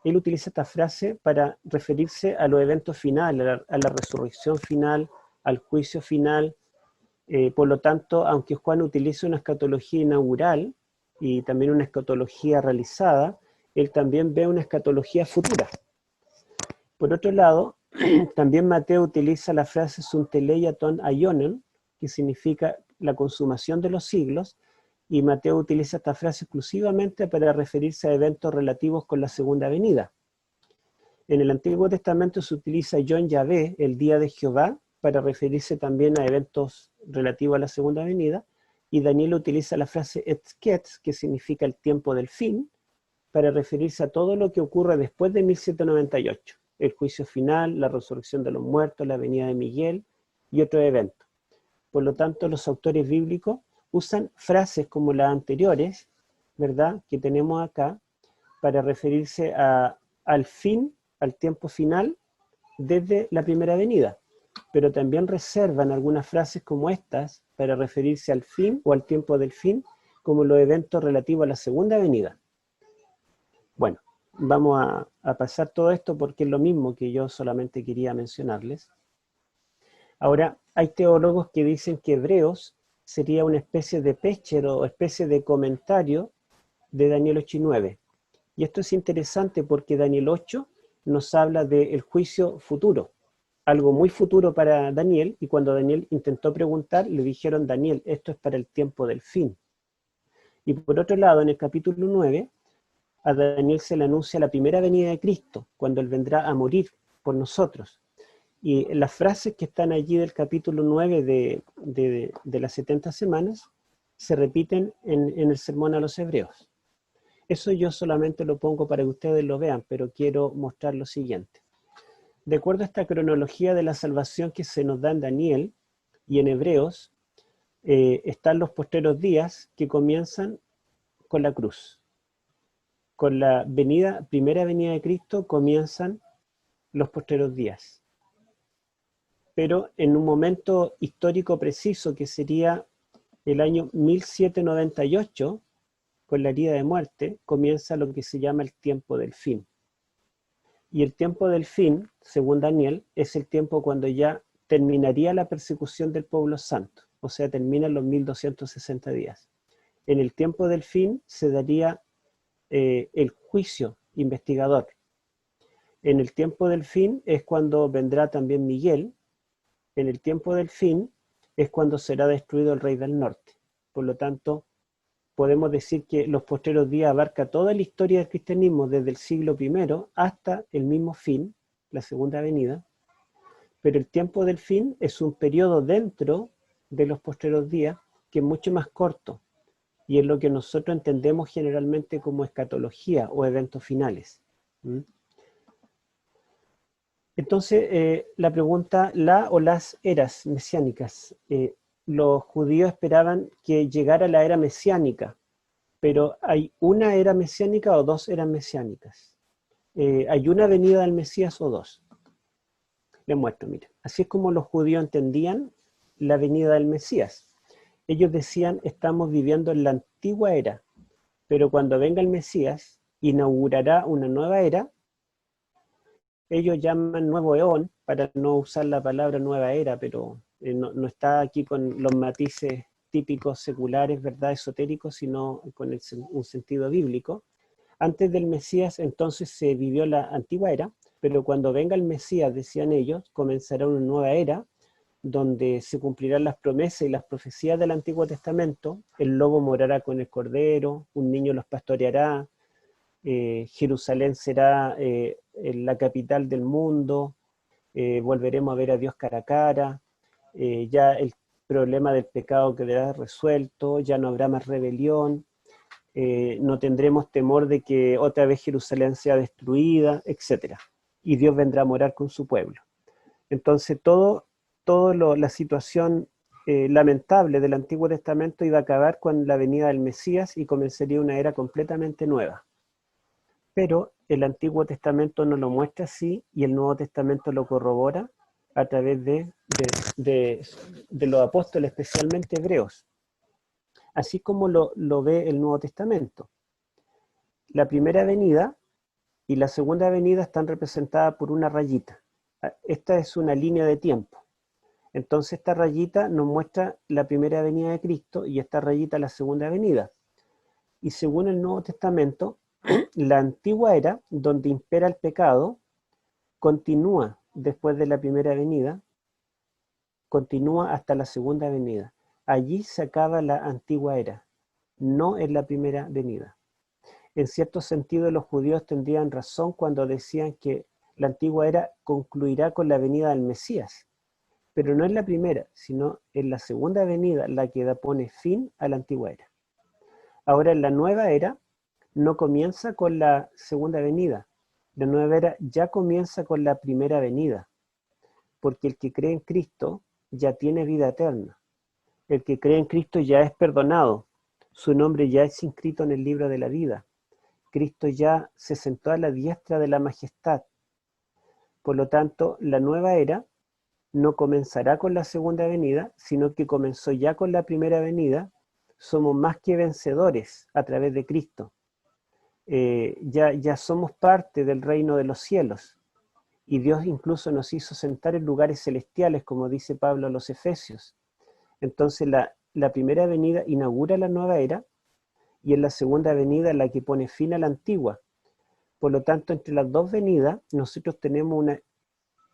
Él utiliza esta frase para referirse a los eventos finales, a la resurrección final, al juicio final. Por lo tanto, aunque Juan utiliza una escatología inaugural y también una escatología realizada, él también ve una escatología futura. Por otro lado, también Mateo utiliza la frase Suntelei ton aionen, que significa la consumación de los siglos, y Mateo utiliza esta frase exclusivamente para referirse a eventos relativos con la segunda venida. En el Antiguo Testamento se utiliza Yom Yahvé, el día de Jehová, para referirse también a eventos relativos a la segunda venida, y Daniel utiliza la frase Etzket, que significa el tiempo del fin, para referirse a todo lo que ocurre después de 1798, el juicio final, la resurrección de los muertos, la venida de Miguel y otros eventos. Por lo tanto, los autores bíblicos usan frases como las anteriores, ¿verdad?, que tenemos acá, para referirse al fin, al tiempo final, desde la primera venida. Pero también reservan algunas frases como estas para referirse al fin o al tiempo del fin, como los eventos relativos a la segunda venida. Bueno, vamos a pasar todo esto porque es lo mismo que yo solamente quería mencionarles. Ahora, hay teólogos que dicen que Hebreos sería una especie de péchero o especie de comentario de Daniel 8:9. Y esto es interesante porque Daniel 8 nos habla del juicio futuro, algo muy futuro para Daniel, y cuando Daniel intentó preguntar, le dijeron: Daniel, esto es para el tiempo del fin. Y por otro lado, en el capítulo 9, a Daniel se le anuncia la primera venida de Cristo, cuando Él vendrá a morir por nosotros. Y las frases que están allí del capítulo 9 de las 70 semanas se repiten en el sermón a los hebreos. Eso yo solamente lo pongo para que ustedes lo vean, pero quiero mostrar lo siguiente. De acuerdo a esta cronología de la salvación que se nos da en Daniel y en Hebreos, están los postreros días que comienzan con la cruz. Con la primera venida de Cristo comienzan los postreros días. Pero en un momento histórico preciso, que sería el año 1798, con la herida de muerte, comienza lo que se llama el tiempo del fin. Y el tiempo del fin, según Daniel, es el tiempo cuando ya terminaría la persecución del pueblo santo, o sea, terminan los 1260 días. En el tiempo del fin se daría el juicio investigador. En el tiempo del fin es cuando vendrá también Miguel. En el tiempo del fin es cuando será destruido el rey del norte. Por lo tanto, podemos decir que los postreros días abarca toda la historia del cristianismo desde el siglo I hasta el mismo fin, la segunda venida, pero el tiempo del fin es un periodo dentro de los postreros días que es mucho más corto, y es lo que nosotros entendemos generalmente como escatología o eventos finales. Entonces, la pregunta, ¿la o las eras mesiánicas? Los judíos esperaban que llegara la era mesiánica, pero ¿hay una era mesiánica o dos eras mesiánicas? ¿Hay una venida del Mesías o dos? Les muestro, mira. Así es como los judíos entendían la venida del Mesías. Ellos decían: estamos viviendo en la antigua era, pero cuando venga el Mesías, inaugurará una nueva era. Ellos llaman nuevo eón, para no usar la palabra nueva era, pero no está aquí con los matices típicos seculares, ¿verdad?, esotéricos, sino con un sentido bíblico. Antes del Mesías, entonces, se vivió la antigua era, pero cuando venga el Mesías, decían ellos, comenzará una nueva era, donde se cumplirán las promesas y las profecías del Antiguo Testamento. El lobo morará con el cordero, un niño los pastoreará, Jerusalén será la capital del mundo, volveremos a ver a Dios cara a cara, ya el problema del pecado quedará resuelto, ya no habrá más rebelión, no tendremos temor de que otra vez Jerusalén sea destruida, etc. Y Dios vendrá a morar con su pueblo. Entonces la situación lamentable del Antiguo Testamento iba a acabar con la venida del Mesías y comenzaría una era completamente nueva. Pero el Antiguo Testamento no lo muestra así, y el Nuevo Testamento lo corrobora a través de los apóstoles, especialmente hebreos. Así como lo ve el Nuevo Testamento. La primera venida y la segunda venida están representadas por una rayita. Esta es una línea de tiempo. Entonces esta rayita nos muestra la primera venida de Cristo y esta rayita la segunda venida. Y según el Nuevo Testamento, la antigua era, donde impera el pecado, continúa después de la primera venida, continúa hasta la segunda venida. Allí se acaba la antigua era, no en la primera venida. En cierto sentido, los judíos tendrían razón cuando decían que la antigua era concluirá con la venida del Mesías, pero no es la primera, sino en la segunda venida la que pone fin a la antigua era. Ahora, en la nueva era no comienza con la segunda venida, la nueva era ya comienza con la primera venida, porque el que cree en Cristo ya tiene vida eterna. El que cree en Cristo ya es perdonado, su nombre ya es inscrito en el libro de la vida. Cristo ya se sentó a la diestra de la majestad. Por lo tanto, la nueva era no comenzará con la segunda venida, sino que comenzó ya con la primera venida. Somos más que vencedores a través de Cristo. ya somos parte del reino de los cielos. Y Dios incluso nos hizo sentar en lugares celestiales, como dice Pablo a los Efesios. Entonces la primera venida inaugura la nueva era, y en la segunda venida la que pone fin a la antigua. Por lo tanto, entre las dos venidas, nosotros tenemos una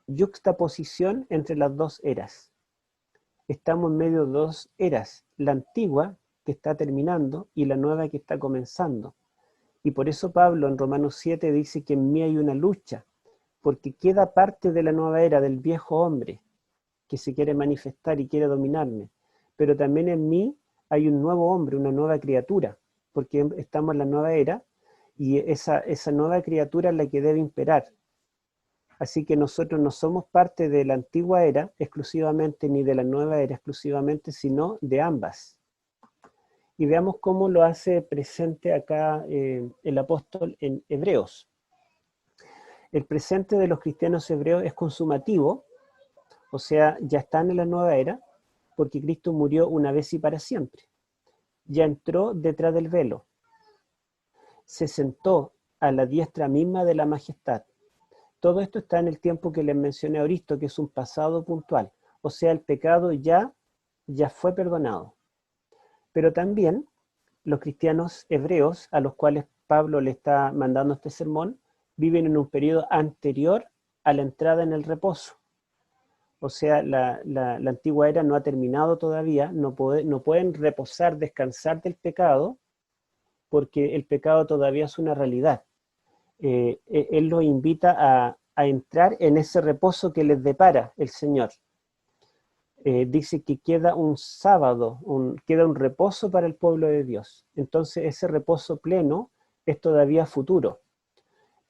yuxtaposición entre las dos eras. Estamos en medio de dos eras, la antigua que está terminando y la nueva que está comenzando. Y por eso Pablo en Romanos 7 dice que en mí hay una lucha, porque queda parte de la nueva era del viejo hombre que se quiere manifestar y quiere dominarme, pero también en mí hay un nuevo hombre, una nueva criatura, porque estamos en la nueva era y esa nueva criatura es la que debe imperar. Así que nosotros no somos parte de la antigua era exclusivamente, ni de la nueva era exclusivamente, sino de ambas. Y veamos cómo lo hace presente acá el apóstol en Hebreos. El presente de los cristianos hebreos es consumativo, o sea, ya están en la nueva era, porque Cristo murió una vez y para siempre. Ya entró detrás del velo. Se sentó a la diestra misma de la majestad. Todo esto está en el tiempo que les mencioné ahorita, que es un pasado puntual. O sea, el pecado ya fue perdonado. Pero también los cristianos hebreos, a los cuales Pablo le está mandando este sermón, viven en un periodo anterior a la entrada en el reposo. O sea, la antigua era no ha terminado todavía, no pueden reposar, descansar del pecado, porque el pecado todavía es una realidad. Él los invita a entrar en ese reposo que les depara el Señor. Dice que queda un sábado, queda un reposo para el pueblo de Dios. Entonces ese reposo pleno es todavía futuro.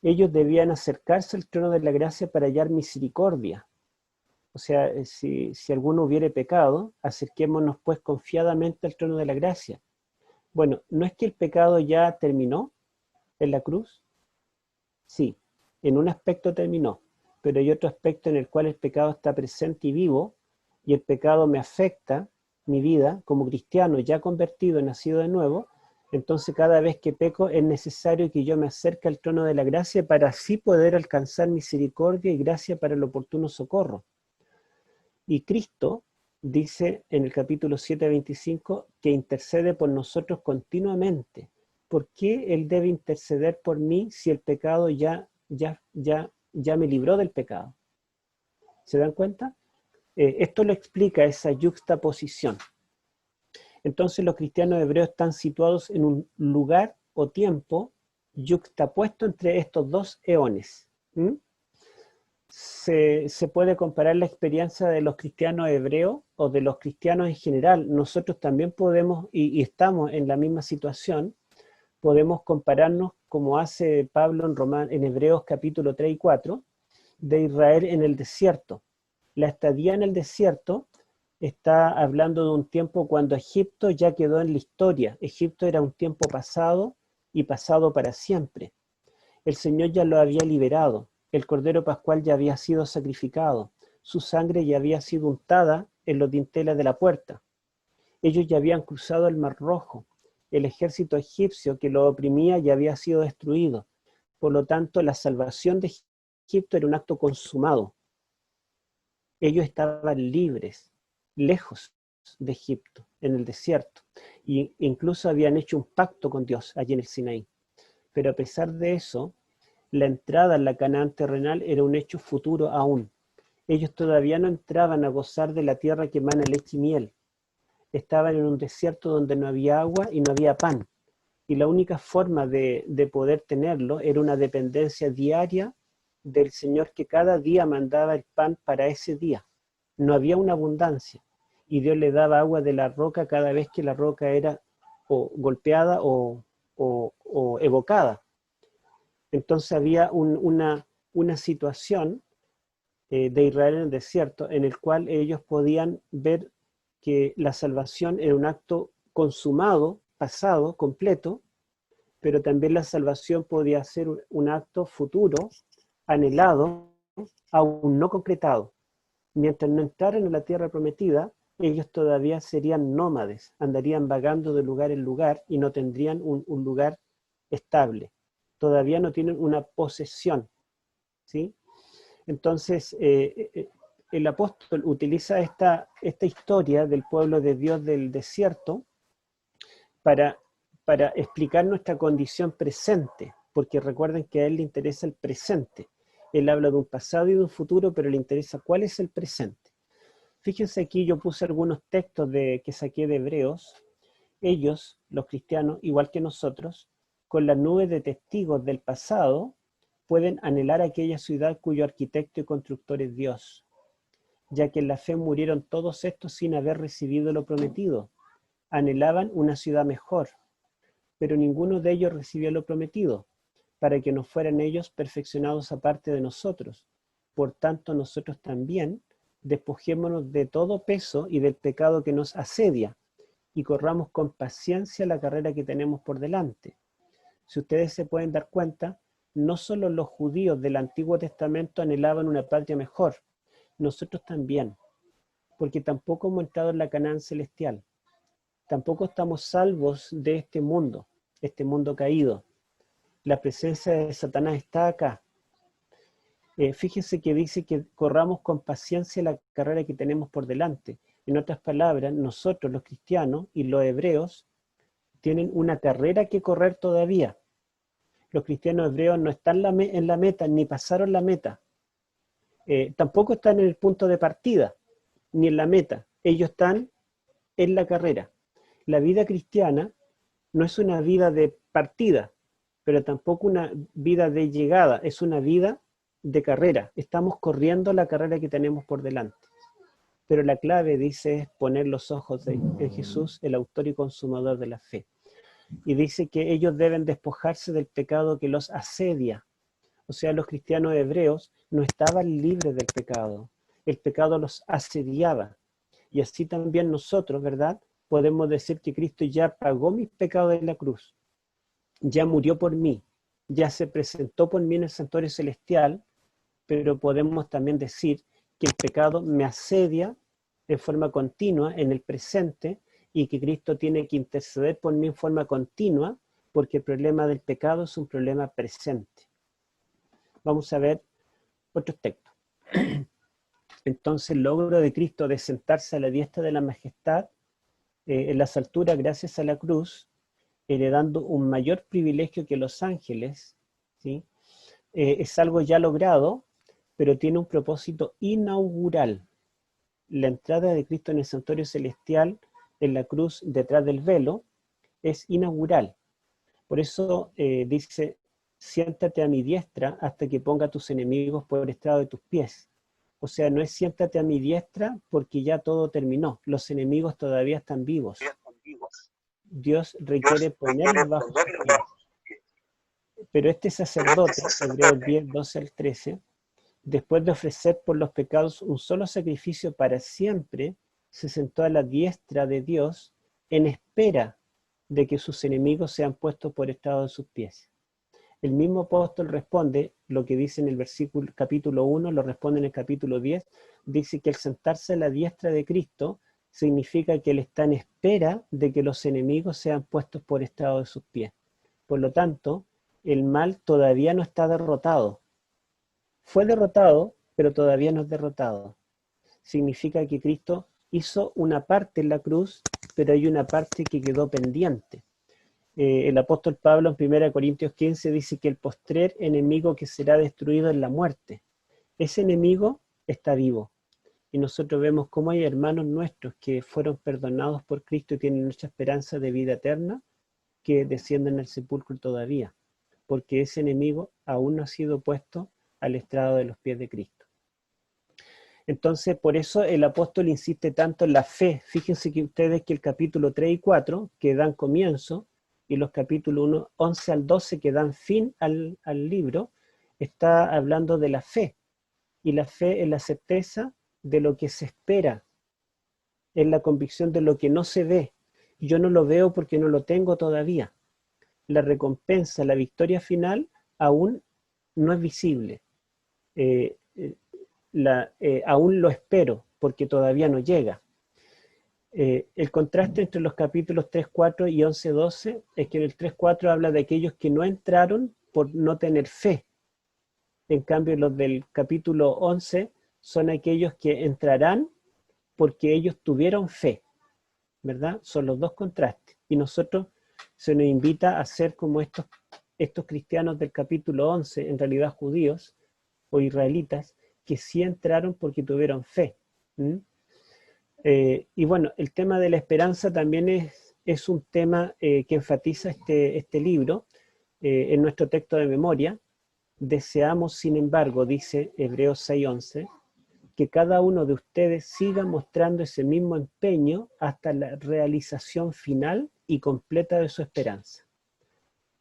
Ellos debían acercarse al trono de la gracia para hallar misericordia. O sea, si alguno hubiere pecado, acerquémonos pues confiadamente al trono de la gracia. Bueno, ¿no es que el pecado ya terminó en la cruz? Sí, en un aspecto terminó, pero hay otro aspecto en el cual el pecado está presente y vivo, y el pecado me afecta mi vida como cristiano ya convertido, nacido de nuevo. Entonces cada vez que peco es necesario que yo me acerque al trono de la gracia para así poder alcanzar misericordia y gracia para el oportuno socorro. Y Cristo dice en el capítulo 7:25 que intercede por nosotros continuamente. ¿Por qué Él debe interceder por mí si el pecado ya me libró del pecado? ¿Se dan cuenta? Esto lo explica esa yuxtaposición. Entonces los cristianos hebreos están situados en un lugar o tiempo yuxtapuesto entre estos dos eones. Se puede comparar la experiencia de los cristianos hebreos o de los cristianos en general. Nosotros también podemos, y estamos en la misma situación, podemos compararnos como hace Pablo en Hebreos capítulo 3 y 4, de Israel en el desierto. La estadía en el desierto está hablando de un tiempo cuando Egipto ya quedó en la historia. Egipto era un tiempo pasado y pasado para siempre. El Señor ya lo había liberado. El Cordero Pascual ya había sido sacrificado. Su sangre ya había sido untada en los dinteles de la puerta. Ellos ya habían cruzado el Mar Rojo. El ejército egipcio que lo oprimía ya había sido destruido. Por lo tanto, la salvación de Egipto era un acto consumado. Ellos estaban libres, lejos de Egipto, en el desierto. E incluso habían hecho un pacto con Dios allí en el Sinaí. Pero a pesar de eso, la entrada en la Canaán terrenal era un hecho futuro aún. Ellos todavía no entraban a gozar de la tierra que emana leche y miel. Estaban en un desierto donde no había agua y no había pan. Y la única forma de poder tenerlo era una dependencia diaria del Señor, que cada día mandaba el pan para ese día. No había una abundancia. Y Dios le daba agua de la roca cada vez que la roca era o golpeada o evocada. Entonces había una situación de Israel en el desierto en el cual ellos podían ver que la salvación era un acto consumado, pasado, completo, pero también la salvación podía ser un acto futuro, anhelado, aún no concretado. Mientras no entraran en la tierra prometida, ellos todavía serían nómades, andarían vagando de lugar en lugar y no tendrían un lugar estable. todavía no tienen una posesión, ¿sí? Entonces, el apóstol utiliza esta historia del pueblo de Dios del desierto para explicar nuestra condición presente, porque recuerden que a él le interesa el presente. Él habla de un pasado y de un futuro, pero le interesa cuál es el presente. Fíjense aquí, yo puse algunos textos que saqué de Hebreos. Ellos, los cristianos, igual que nosotros, con la nube de testigos del pasado, pueden anhelar aquella ciudad cuyo arquitecto y constructor es Dios, ya que en la fe murieron todos estos sin haber recibido lo prometido. Anhelaban una ciudad mejor, pero ninguno de ellos recibió lo prometido, para que no fueran ellos perfeccionados aparte de nosotros. Por tanto, nosotros también despojémonos de todo peso y del pecado que nos asedia, y corramos con paciencia la carrera que tenemos por delante. Si ustedes se pueden dar cuenta, no solo los judíos del Antiguo Testamento anhelaban una patria mejor, nosotros también, porque tampoco hemos entrado en la Canaán celestial. Tampoco estamos salvos de este mundo caído. La presencia de Satanás está acá. Fíjense que dice que corramos con paciencia la carrera que tenemos por delante. En otras palabras, nosotros los cristianos y los hebreos tienen una carrera que correr todavía. Los cristianos hebreos no están en la meta, ni pasaron la meta. Tampoco están en el punto de partida, ni en la meta. Ellos están en la carrera. La vida cristiana no es una vida de partida, pero tampoco una vida de llegada, es una vida de carrera. Estamos corriendo la carrera que tenemos por delante. Pero la clave, dice, es poner los ojos en Jesús, el autor y consumador de la fe. Y dice que ellos deben despojarse del pecado que los asedia. O sea, los cristianos hebreos no estaban libres del pecado. El pecado los asediaba. Y así también nosotros, ¿verdad?, podemos decir que Cristo ya pagó mis pecados en la cruz. Ya murió por mí. Ya se presentó por mí en el santuario celestial. Pero podemos también decir que el pecado me asedia de forma continua en el presente y que Cristo tiene que interceder por mí en forma continua porque el problema del pecado es un problema presente. Vamos a ver otros textos. Entonces el logro de Cristo de sentarse a la diestra de la majestad en las alturas gracias a la cruz, heredando un mayor privilegio que los ángeles, ¿sí? Es algo ya logrado, pero tiene un propósito inaugural. La entrada de Cristo en el santuario celestial, en la cruz detrás del velo, es inaugural. Por eso dice, siéntate a mi diestra hasta que ponga a tus enemigos por el estrado de tus pies. O sea, no es siéntate a mi diestra porque ya todo terminó. Los enemigos todavía están vivos. Dios requiere ponerlos bajo sus pies. Pero este sacerdote, Hebreos 10, 12 al 13, después de ofrecer por los pecados un solo sacrificio para siempre, se sentó a la diestra de Dios en espera de que sus enemigos sean puestos por estrado de sus pies. El mismo apóstol responde lo que dice en el versículo capítulo 1, lo responde en el capítulo 10, dice que el sentarse a la diestra de Cristo significa que él está en espera de que los enemigos sean puestos por estrado de sus pies. Por lo tanto, el mal todavía no está derrotado. Fue derrotado, pero todavía no es derrotado. Significa que Cristo hizo una parte en la cruz, pero hay una parte que quedó pendiente. El apóstol Pablo en 1 Corintios 15 dice que el postrer enemigo que será destruido es la muerte. Ese enemigo está vivo. Y nosotros vemos cómo hay hermanos nuestros que fueron perdonados por Cristo y tienen nuestra esperanza de vida eterna, que descienden al sepulcro todavía, porque ese enemigo aún no ha sido puesto al estrado de los pies de Cristo. Entonces, por eso el apóstol insiste tanto en la fe. Fíjense que ustedes que el capítulo 3 y 4, que dan comienzo, y los capítulos 1, 11 al 12, que dan fin al libro, está hablando de la fe. Y la fe es la certeza de lo que se espera, es la convicción de lo que no se ve. Yo no lo veo porque no lo tengo todavía. La recompensa, la victoria final, aún no es visible. Aún lo espero porque todavía no llega. El contraste entre los capítulos 3, 4 y 11, 12 es que en el 3, 4 habla de aquellos que no entraron por no tener fe. En cambio, los del capítulo 11 son aquellos que entrarán porque ellos tuvieron fe, ¿verdad? Son los dos contrastes. Y nosotros se nos invita a ser como estos cristianos del capítulo 11, en realidad judíos o israelitas, que sí entraron porque tuvieron fe. Y bueno, el tema de la esperanza también es un tema que enfatiza este libro en nuestro texto de memoria. Deseamos, sin embargo, dice Hebreos 6:11, que cada uno de ustedes siga mostrando ese mismo empeño hasta la realización final y completa de su esperanza.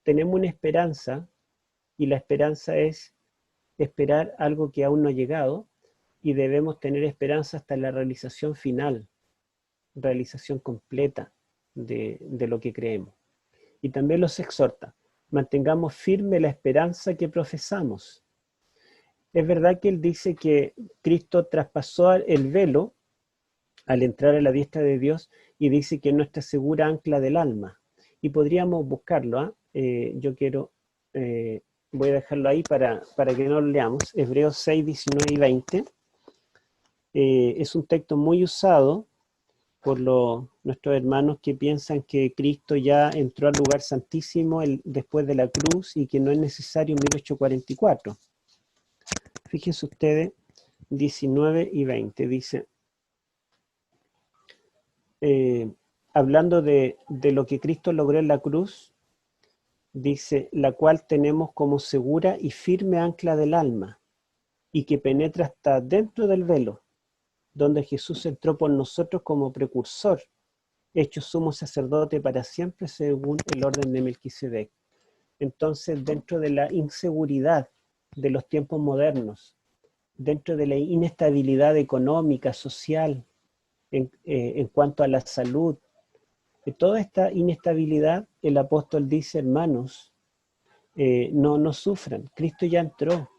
Tenemos una esperanza, y la esperanza es esperar algo que aún no ha llegado, y debemos tener esperanza hasta la realización final, realización completa de lo que creemos. Y también los exhorta, mantengamos firme la esperanza que profesamos. Es verdad que él dice que Cristo traspasó el velo al entrar a la diestra de Dios y dice que es nuestra segura ancla del alma. Y podríamos buscarlo, yo quiero, voy a dejarlo ahí para que no lo leamos. Hebreos 6, 19 y 20. Es un texto muy usado por nuestros hermanos que piensan que Cristo ya entró al lugar santísimo después de la cruz y que no es necesario 1844. Fíjense ustedes, 19 y 20, dice, hablando de lo que Cristo logró en la cruz, dice, la cual tenemos como segura y firme ancla del alma, y que penetra hasta dentro del velo, donde Jesús entró por nosotros como precursor, hecho sumo sacerdote para siempre según el orden de Melquisedec. Entonces, dentro de la inseguridad de los tiempos modernos, dentro de la inestabilidad económica, social, en cuanto a la salud, de toda esta inestabilidad, el apóstol dice, hermanos, no sufran, Cristo ya entró,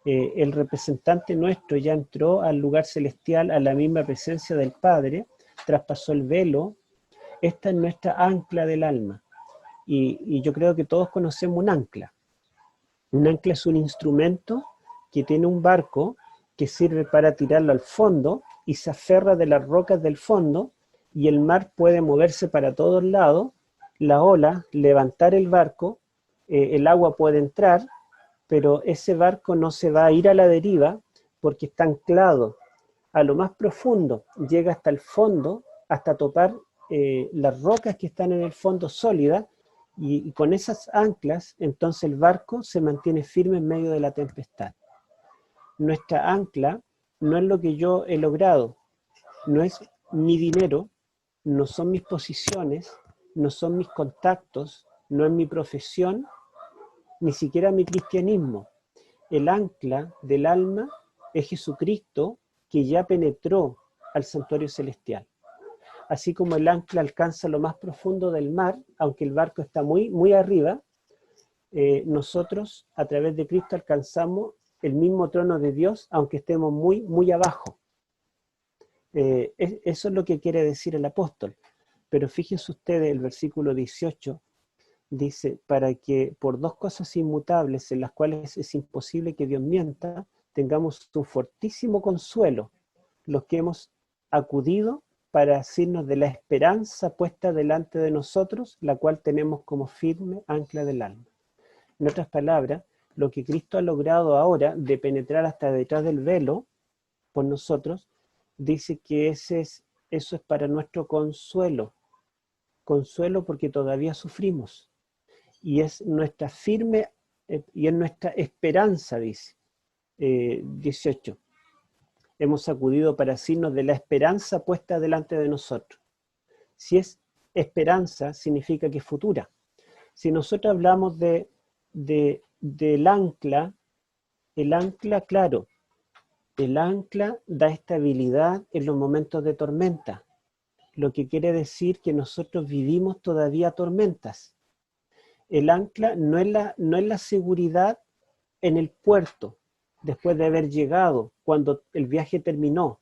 el representante nuestro ya entró al lugar celestial, a la misma presencia del Padre, traspasó el velo. Esta es nuestra ancla del alma. Y yo creo que todos conocemos un ancla. Un ancla es un instrumento que tiene un barco que sirve para tirarlo al fondo y se aferra de las rocas del fondo y el mar puede moverse para todos lados, la ola, levantar el barco, el agua puede entrar, pero ese barco no se va a ir a la deriva porque está anclado a lo más profundo, llega hasta el fondo, hasta topar las rocas que están en el fondo sólidas, y con esas anclas, entonces el barco se mantiene firme en medio de la tempestad. Nuestra ancla no es lo que yo he logrado, no es mi dinero, no son mis posiciones, no son mis contactos, no es mi profesión, ni siquiera mi cristianismo. El ancla del alma es Jesucristo, que ya penetró al santuario celestial. Así como el ancla alcanza lo más profundo del mar, aunque el barco está muy, muy arriba, nosotros a través de Cristo alcanzamos el mismo trono de Dios, aunque estemos muy, muy abajo. Eso es lo que quiere decir el apóstol. Pero fíjense ustedes, el versículo 18 dice, para que por dos cosas inmutables en las cuales es imposible que Dios mienta, tengamos un fortísimo consuelo, los que hemos acudido para asirnos de la esperanza puesta delante de nosotros, la cual tenemos como firme ancla del alma. En otras palabras, lo que Cristo ha logrado ahora de penetrar hasta detrás del velo por nosotros, dice que eso es para nuestro consuelo. Consuelo porque todavía sufrimos. Y es nuestra firme y es nuestra esperanza, dice 18. Hemos acudido para asirnos de la esperanza puesta delante de nosotros. Si es esperanza, significa que es futura. Si nosotros hablamos del ancla, el ancla, claro, el ancla da estabilidad en los momentos de tormenta, lo que quiere decir que nosotros vivimos todavía tormentas. El ancla no es la seguridad en el puerto, después de haber llegado, cuando el viaje terminó.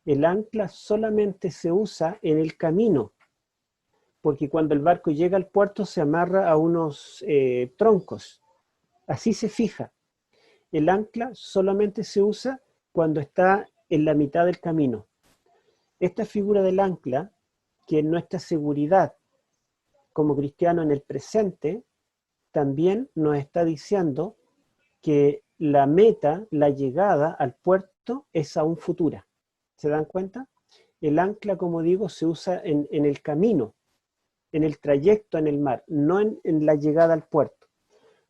El ancla solamente se usa en el camino, porque cuando el barco llega al puerto se amarra a unos troncos, Así se fija. El ancla solamente se usa cuando está en la mitad del camino. Esta figura del ancla, que es nuestra seguridad como cristiano en el presente, también nos está diciendo que la meta, la llegada al puerto es aún futura. ¿Se dan cuenta? El ancla, como digo, se usa en el camino, en el trayecto en el mar, no en la llegada al puerto.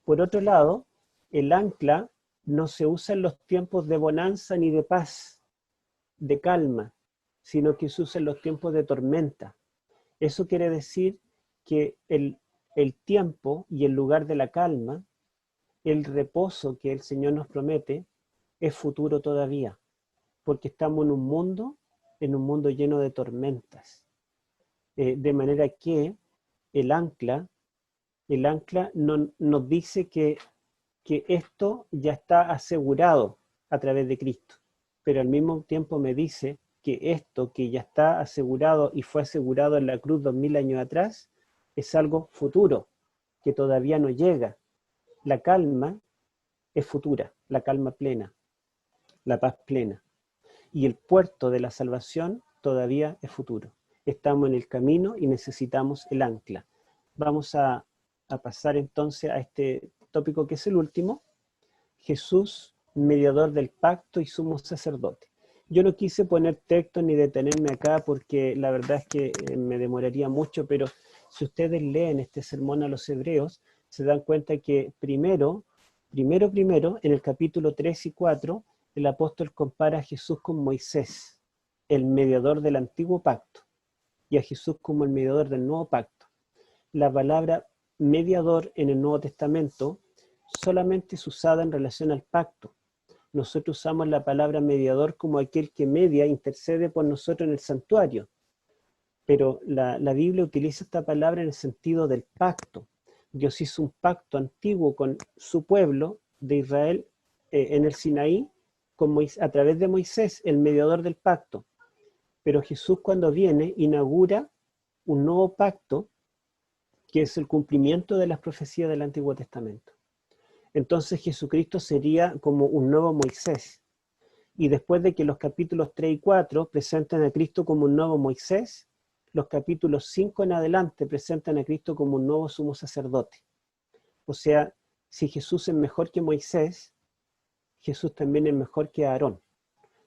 Por otro lado, el ancla no se usa en los tiempos de bonanza ni de paz, de calma, sino que se usa en los tiempos de tormenta. Eso quiere decir que el tiempo y el lugar de la calma, el reposo que el Señor nos promete, es futuro todavía, porque estamos en un mundo lleno de tormentas. De manera que el ancla no, nos dice que esto ya está asegurado a través de Cristo, pero al mismo tiempo me dice que esto que ya está asegurado y fue asegurado en la cruz 2000 años atrás, es algo futuro, que todavía no llega. La calma es futura, la calma plena, la paz plena. Y el puerto de la salvación todavía es futuro. Estamos en el camino y necesitamos el ancla. Vamos a pasar entonces a este tópico que es el último. Jesús, mediador del pacto y sumo sacerdote. Yo no quise poner texto ni detenerme acá porque la verdad es que me demoraría mucho, pero si ustedes leen este sermón a los hebreos, se dan cuenta que primero, en el capítulo 3 y 4, el apóstol compara a Jesús con Moisés, el mediador del antiguo pacto, y a Jesús como el mediador del nuevo pacto. La palabra mediador en el Nuevo Testamento solamente es usada en relación al pacto. Nosotros usamos la palabra mediador como aquel que media, intercede por nosotros en el santuario. Pero la Biblia utiliza esta palabra en el sentido del pacto. Dios hizo un pacto antiguo con su pueblo de Israel en el Sinaí a través de Moisés, el mediador del pacto. Pero Jesús, cuando viene, inaugura un nuevo pacto que es el cumplimiento de las profecías del Antiguo Testamento. Entonces Jesucristo sería como un nuevo Moisés. Y después de que los capítulos 3 y 4 presentan a Cristo como un nuevo Moisés, los capítulos 5 en adelante presentan a Cristo como un nuevo sumo sacerdote. O sea, si Jesús es mejor que Moisés, Jesús también es mejor que Aarón.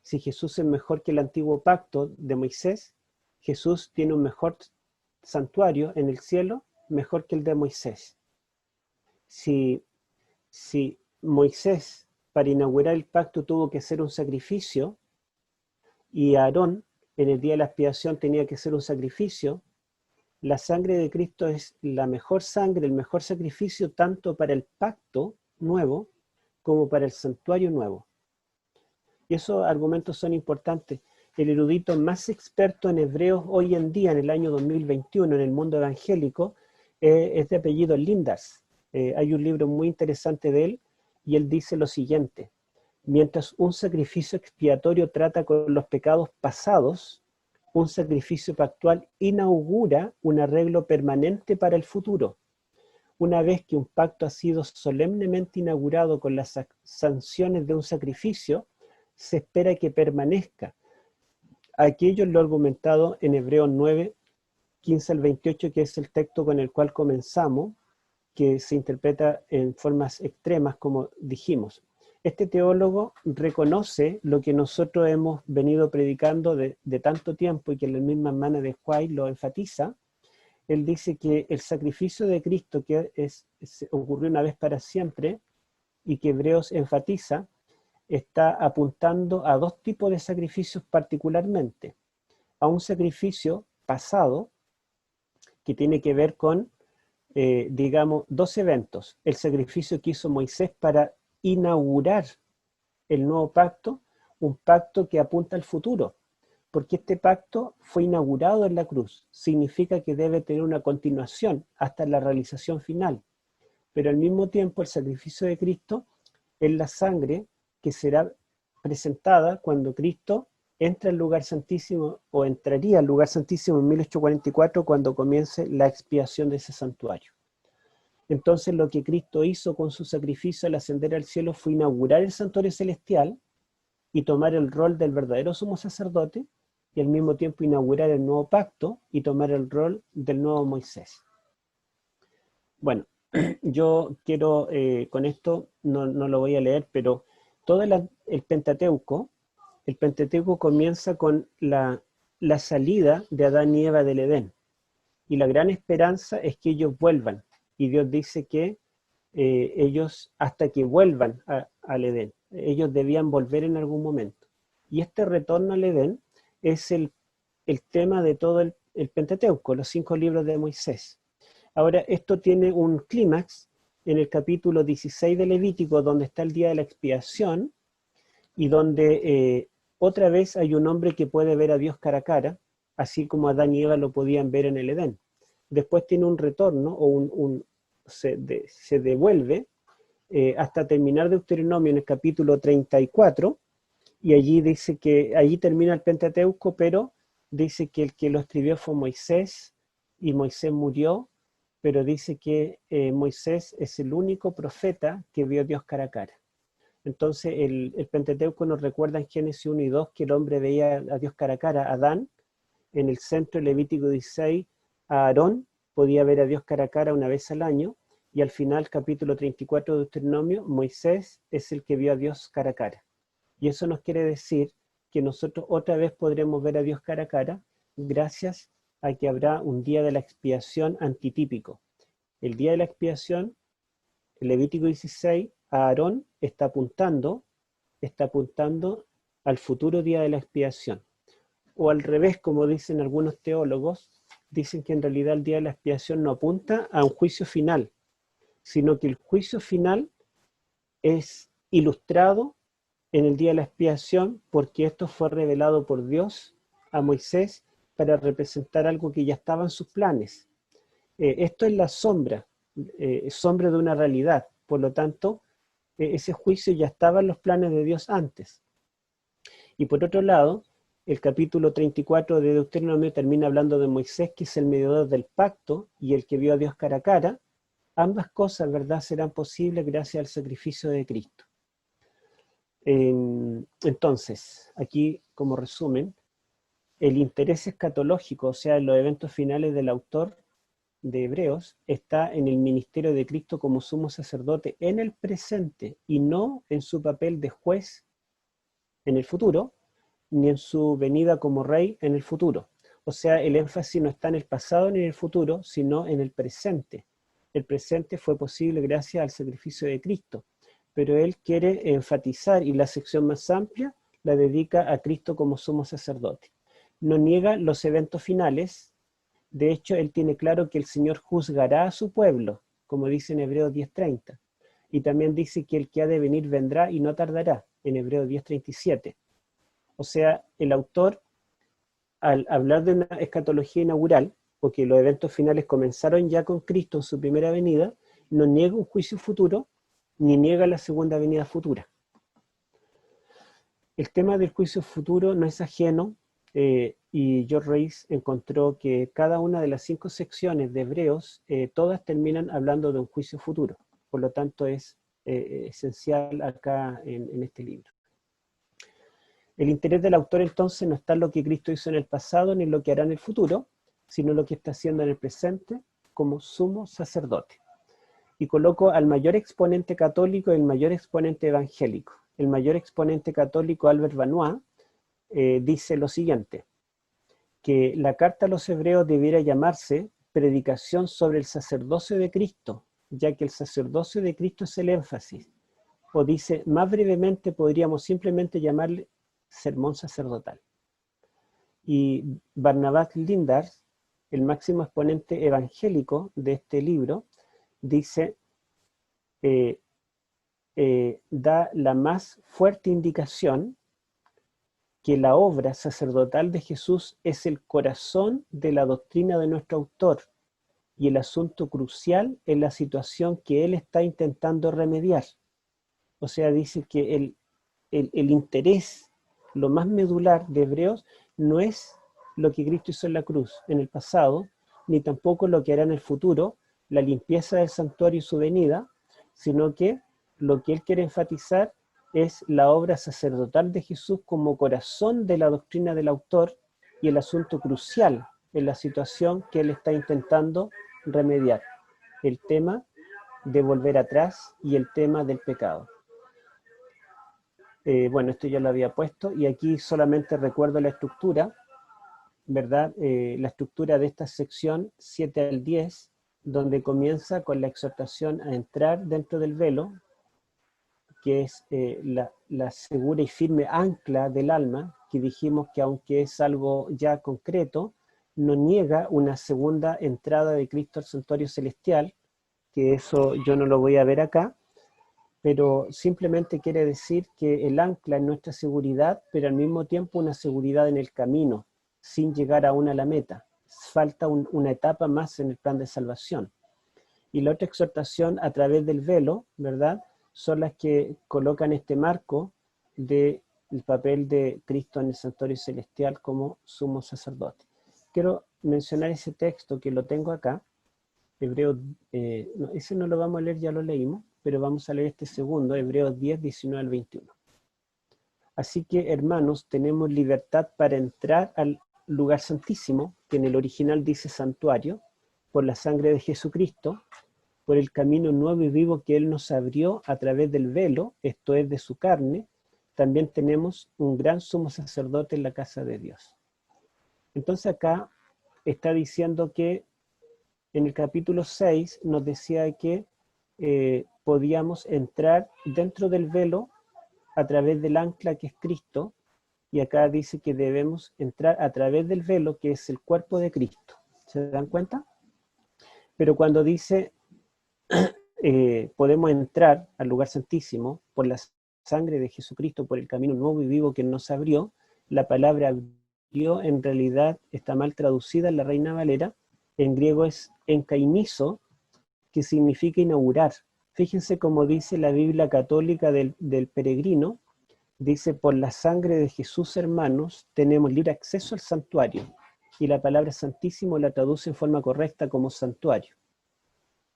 Si Jesús es mejor que el antiguo pacto de Moisés, Jesús tiene un mejor santuario en el cielo, mejor que el de Moisés. Si Moisés, para inaugurar el pacto, tuvo que hacer un sacrificio, y Aarón, en el día de la expiación, tenía que hacer un sacrificio, la sangre de Cristo es la mejor sangre, el mejor sacrificio, tanto para el pacto nuevo, como para el santuario nuevo. Y esos argumentos son importantes. El erudito más experto en hebreos hoy en día, en el año 2021, en el mundo evangélico, es de apellido Lindars. Hay un libro muy interesante de él, y él dice lo siguiente: mientras un sacrificio expiatorio trata con los pecados pasados, un sacrificio pactual inaugura un arreglo permanente para el futuro. Una vez que un pacto ha sido solemnemente inaugurado con las sanciones de un sacrificio, se espera que permanezca. Aquello es lo argumentado en Hebreos 9, 15 al 28, que es el texto con el cual comenzamos, que se interpreta en formas extremas, como dijimos. Este teólogo reconoce lo que nosotros hemos venido predicando de tanto tiempo, y que en la misma Mana de White lo enfatiza. Él dice que el sacrificio de Cristo, que ocurrió una vez para siempre, y que Hebreos enfatiza, está apuntando a dos tipos de sacrificios particularmente: a un sacrificio pasado, que tiene que ver con, digamos, dos eventos: el sacrificio que hizo Moisés para inaugurar el nuevo pacto, un pacto que apunta al futuro, porque este pacto fue inaugurado en la cruz, significa que debe tener una continuación hasta la realización final. Pero al mismo tiempo el sacrificio de Cristo es la sangre que será presentada cuando Cristo entra al lugar santísimo, o entraría al lugar santísimo en 1844, cuando comience la expiación de ese santuario. Entonces lo que Cristo hizo con su sacrificio al ascender al cielo fue inaugurar el santuario celestial y tomar el rol del verdadero sumo sacerdote, y al mismo tiempo inaugurar el nuevo pacto y tomar el rol del nuevo Moisés. Bueno, yo quiero, con esto no lo voy a leer, pero todo el Pentateuco comienza con la salida de Adán y Eva del Edén. Y la gran esperanza es que ellos vuelvan. Y Dios dice que ellos, hasta que vuelvan al Edén, ellos debían volver en algún momento. Y este retorno al Edén es el tema de todo el Pentateuco, los 5 libros de Moisés. Ahora, esto tiene un clímax en el capítulo 16 de Levítico, donde está el día de la expiación, y donde otra vez hay un hombre que puede ver a Dios cara a cara, así como Adán y Eva lo podían ver en el Edén. Después tiene un retorno, o se devuelve hasta terminar Deuteronomio en el capítulo 34, y allí dice que, allí termina el Pentateuco, pero dice que el que lo escribió fue Moisés, y Moisés murió, pero dice que Moisés es el único profeta que vio a Dios cara a cara. Entonces el Pentateuco nos recuerda en Génesis 1 y 2 que el hombre veía a Dios cara a cara. Adán, en el centro de Levítico 16, a Aarón podía ver a Dios cara a cara una vez al año, y al final, capítulo 34 de Deuteronomio, Moisés es el que vio a Dios cara a cara. Y eso nos quiere decir que nosotros otra vez podremos ver a Dios cara a cara, gracias a que habrá un día de la expiación antitípico. El día de la expiación, el Levítico 16, a Aarón está apuntando al futuro día de la expiación. O al revés, como dicen algunos teólogos, dicen que en realidad el día de la expiación no apunta a un juicio final, sino que el juicio final es ilustrado en el día de la expiación, porque esto fue revelado por Dios a Moisés para representar algo que ya estaba en sus planes. Esto es la sombra de una realidad. Por lo tanto, ese juicio ya estaba en los planes de Dios antes. Y por otro lado, el capítulo 34 de Deuteronomio termina hablando de Moisés, que es el mediador del pacto y el que vio a Dios cara a cara. Ambas cosas, ¿verdad?, serán posibles gracias al sacrificio de Cristo. Entonces, aquí como resumen, el interés escatológico, o sea, en los eventos finales del autor de Hebreos, está en el ministerio de Cristo como sumo sacerdote en el presente, y no en su papel de juez en el futuro, ni en su venida como rey en el futuro. O sea, el énfasis no está en el pasado ni en el futuro, sino en el presente. El presente fue posible gracias al sacrificio de Cristo, pero él quiere enfatizar, y la sección más amplia la dedica a Cristo como sumo sacerdote. No niega los eventos finales. De hecho, él tiene claro que el Señor juzgará a su pueblo, como dice en Hebreos 10:30. Y también dice que el que ha de venir vendrá y no tardará, en Hebreos 10:37. O sea, el autor, al hablar de una escatología inaugural, porque los eventos finales comenzaron ya con Cristo en su primera venida, no niega un juicio futuro, ni niega la segunda venida futura. El tema del juicio futuro no es ajeno, y George Reis encontró que cada una de las 5 secciones de Hebreos, todas terminan hablando de un juicio futuro. Por lo tanto, es esencial acá en este libro. El interés del autor entonces no está en lo que Cristo hizo en el pasado ni en lo que hará en el futuro, sino en lo que está haciendo en el presente como sumo sacerdote. Y coloco al mayor exponente católico y el mayor exponente evangélico. El mayor exponente católico, Albert Benoit, dice lo siguiente: que la carta a los hebreos debiera llamarse predicación sobre el sacerdocio de Cristo, ya que el sacerdocio de Cristo es el énfasis. O dice, más brevemente podríamos simplemente llamarle sermón sacerdotal. Y Barnabas Lindars, el máximo exponente evangélico de este libro, dice, da la más fuerte indicación que la obra sacerdotal de Jesús es el corazón de la doctrina de nuestro autor y el asunto crucial en la situación que él está intentando remediar. O sea, dice que el interés, lo más medular de Hebreos, no es lo que Cristo hizo en la cruz en el pasado, ni tampoco lo que hará en el futuro, la limpieza del santuario y su venida, sino que lo que él quiere enfatizar es la obra sacerdotal de Jesús como corazón de la doctrina del autor y el asunto crucial en la situación que él está intentando remediar, el tema de volver atrás y el tema del pecado. Bueno, esto ya lo había puesto y aquí solamente recuerdo la estructura, ¿verdad? La estructura de esta sección 7 al 10, donde comienza con la exhortación a entrar dentro del velo, que es la segura y firme ancla del alma, que dijimos que aunque es algo ya concreto, no niega una segunda entrada de Cristo al santuario celestial, que eso yo no lo voy a ver acá, pero simplemente quiere decir que el ancla es nuestra seguridad, pero al mismo tiempo una seguridad en el camino, sin llegar aún a la meta. Falta una etapa más en el plan de salvación. Y la otra exhortación a través del velo, ¿verdad?, son las que colocan este marco del papel de Cristo en el santuario celestial como sumo sacerdote. Quiero mencionar ese texto que lo tengo acá, Hebreos, no, ese no lo vamos a leer, ya lo leímos, pero vamos a leer este segundo, Hebreos 10, 19 al 21. Así que, hermanos, tenemos libertad para entrar al lugar santísimo, que en el original dice santuario, por la sangre de Jesucristo, por el camino nuevo y vivo que Él nos abrió a través del velo, esto es de su carne. También tenemos un gran sumo sacerdote en la casa de Dios. Entonces acá está diciendo que en el capítulo 6 nos decía que podíamos entrar dentro del velo a través del ancla que es Cristo, y acá dice que debemos entrar a través del velo que es el cuerpo de Cristo. ¿Se dan cuenta? Pero cuando dice podemos entrar al lugar santísimo por la sangre de Jesucristo, por el camino nuevo y vivo que nos abrió, la palabra abrió en realidad está mal traducida en la Reina Valera, en griego es enkainizo, que significa inaugurar. Fíjense cómo dice la Biblia católica del peregrino, dice, por la sangre de Jesús, hermanos, tenemos libre acceso al santuario, y la palabra santísimo la traduce en forma correcta como santuario.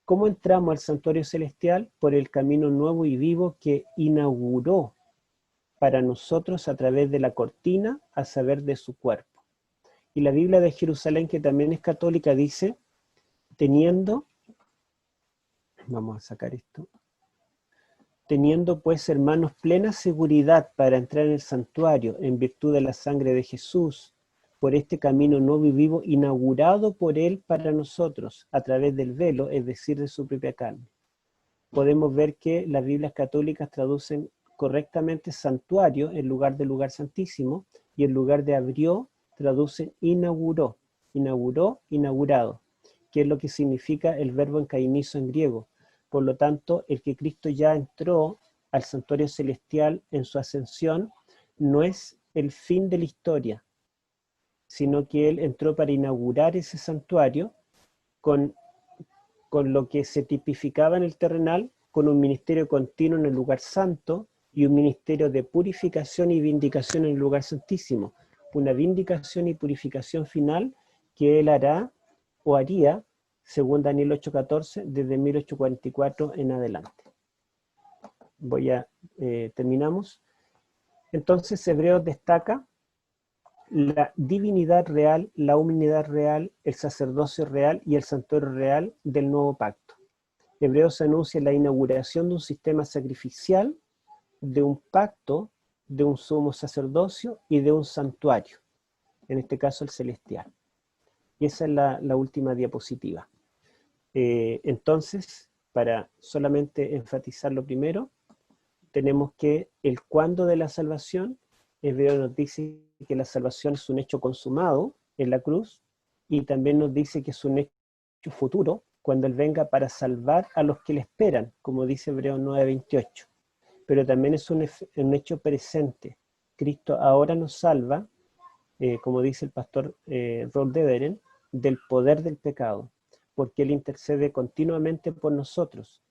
¿Cómo entramos al santuario celestial? Por el camino nuevo y vivo que inauguró para nosotros a través de la cortina, a saber, de su cuerpo. Y la Biblia de Jerusalén, que también es católica, dice, teniendo, vamos a sacar esto, teniendo pues, hermanos, plena seguridad para entrar en el santuario en virtud de la sangre de Jesús, por este camino nuevo y vivo inaugurado por Él para nosotros a través del velo, es decir, de su propia carne. Podemos ver que las Biblias católicas traducen correctamente santuario en lugar de lugar santísimo, y en lugar de abrió traducen inauguró, inaugurado, que es lo que significa el verbo enkainizo en griego. Por lo tanto, el que Cristo ya entró al santuario celestial en su ascensión no es el fin de la historia, sino que Él entró para inaugurar ese santuario con lo que se tipificaba en el terrenal, con un ministerio continuo en el lugar santo y un ministerio de purificación y vindicación en el lugar santísimo. Una vindicación y purificación final que Él hará o haría, según Daniel 8:14, desde 1844 en adelante. Terminamos. Entonces Hebreos destaca la divinidad real, la humanidad real, el sacerdocio real y el santuario real del nuevo pacto. Hebreos anuncia la inauguración de un sistema sacrificial, de un pacto, de un sumo sacerdocio y de un santuario, en este caso el celestial. Y esa es la última diapositiva. Entonces, para solamente enfatizar lo primero, tenemos que el cuándo de la salvación, Hebreo nos dice que la salvación es un hecho consumado en la cruz, y también nos dice que es un hecho futuro, cuando Él venga para salvar a los que le esperan, como dice Hebreos 9:28. Pero también es un hecho presente. Cristo ahora nos salva, como dice el pastor Rolf Dederen, del poder del pecado, porque Él intercede continuamente por nosotros,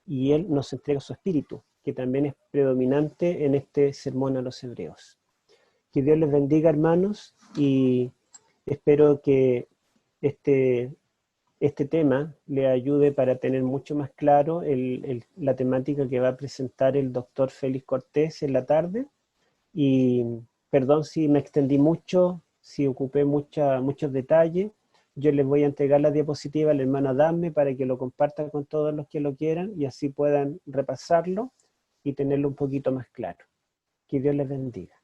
y Él nos entrega su espíritu, que también es predominante en este sermón a los hebreos. Que Dios les bendiga, hermanos, y espero que este este tema le ayude para tener mucho más claro la temática que va a presentar el doctor Félix Cortés en la tarde. Y perdón si me extendí mucho, si ocupé muchos detalles. Yo les voy a entregar la diapositiva a la hermana Dame para que lo compartan con todos los que lo quieran y así puedan repasarlo y tenerlo un poquito más claro. Que Dios les bendiga.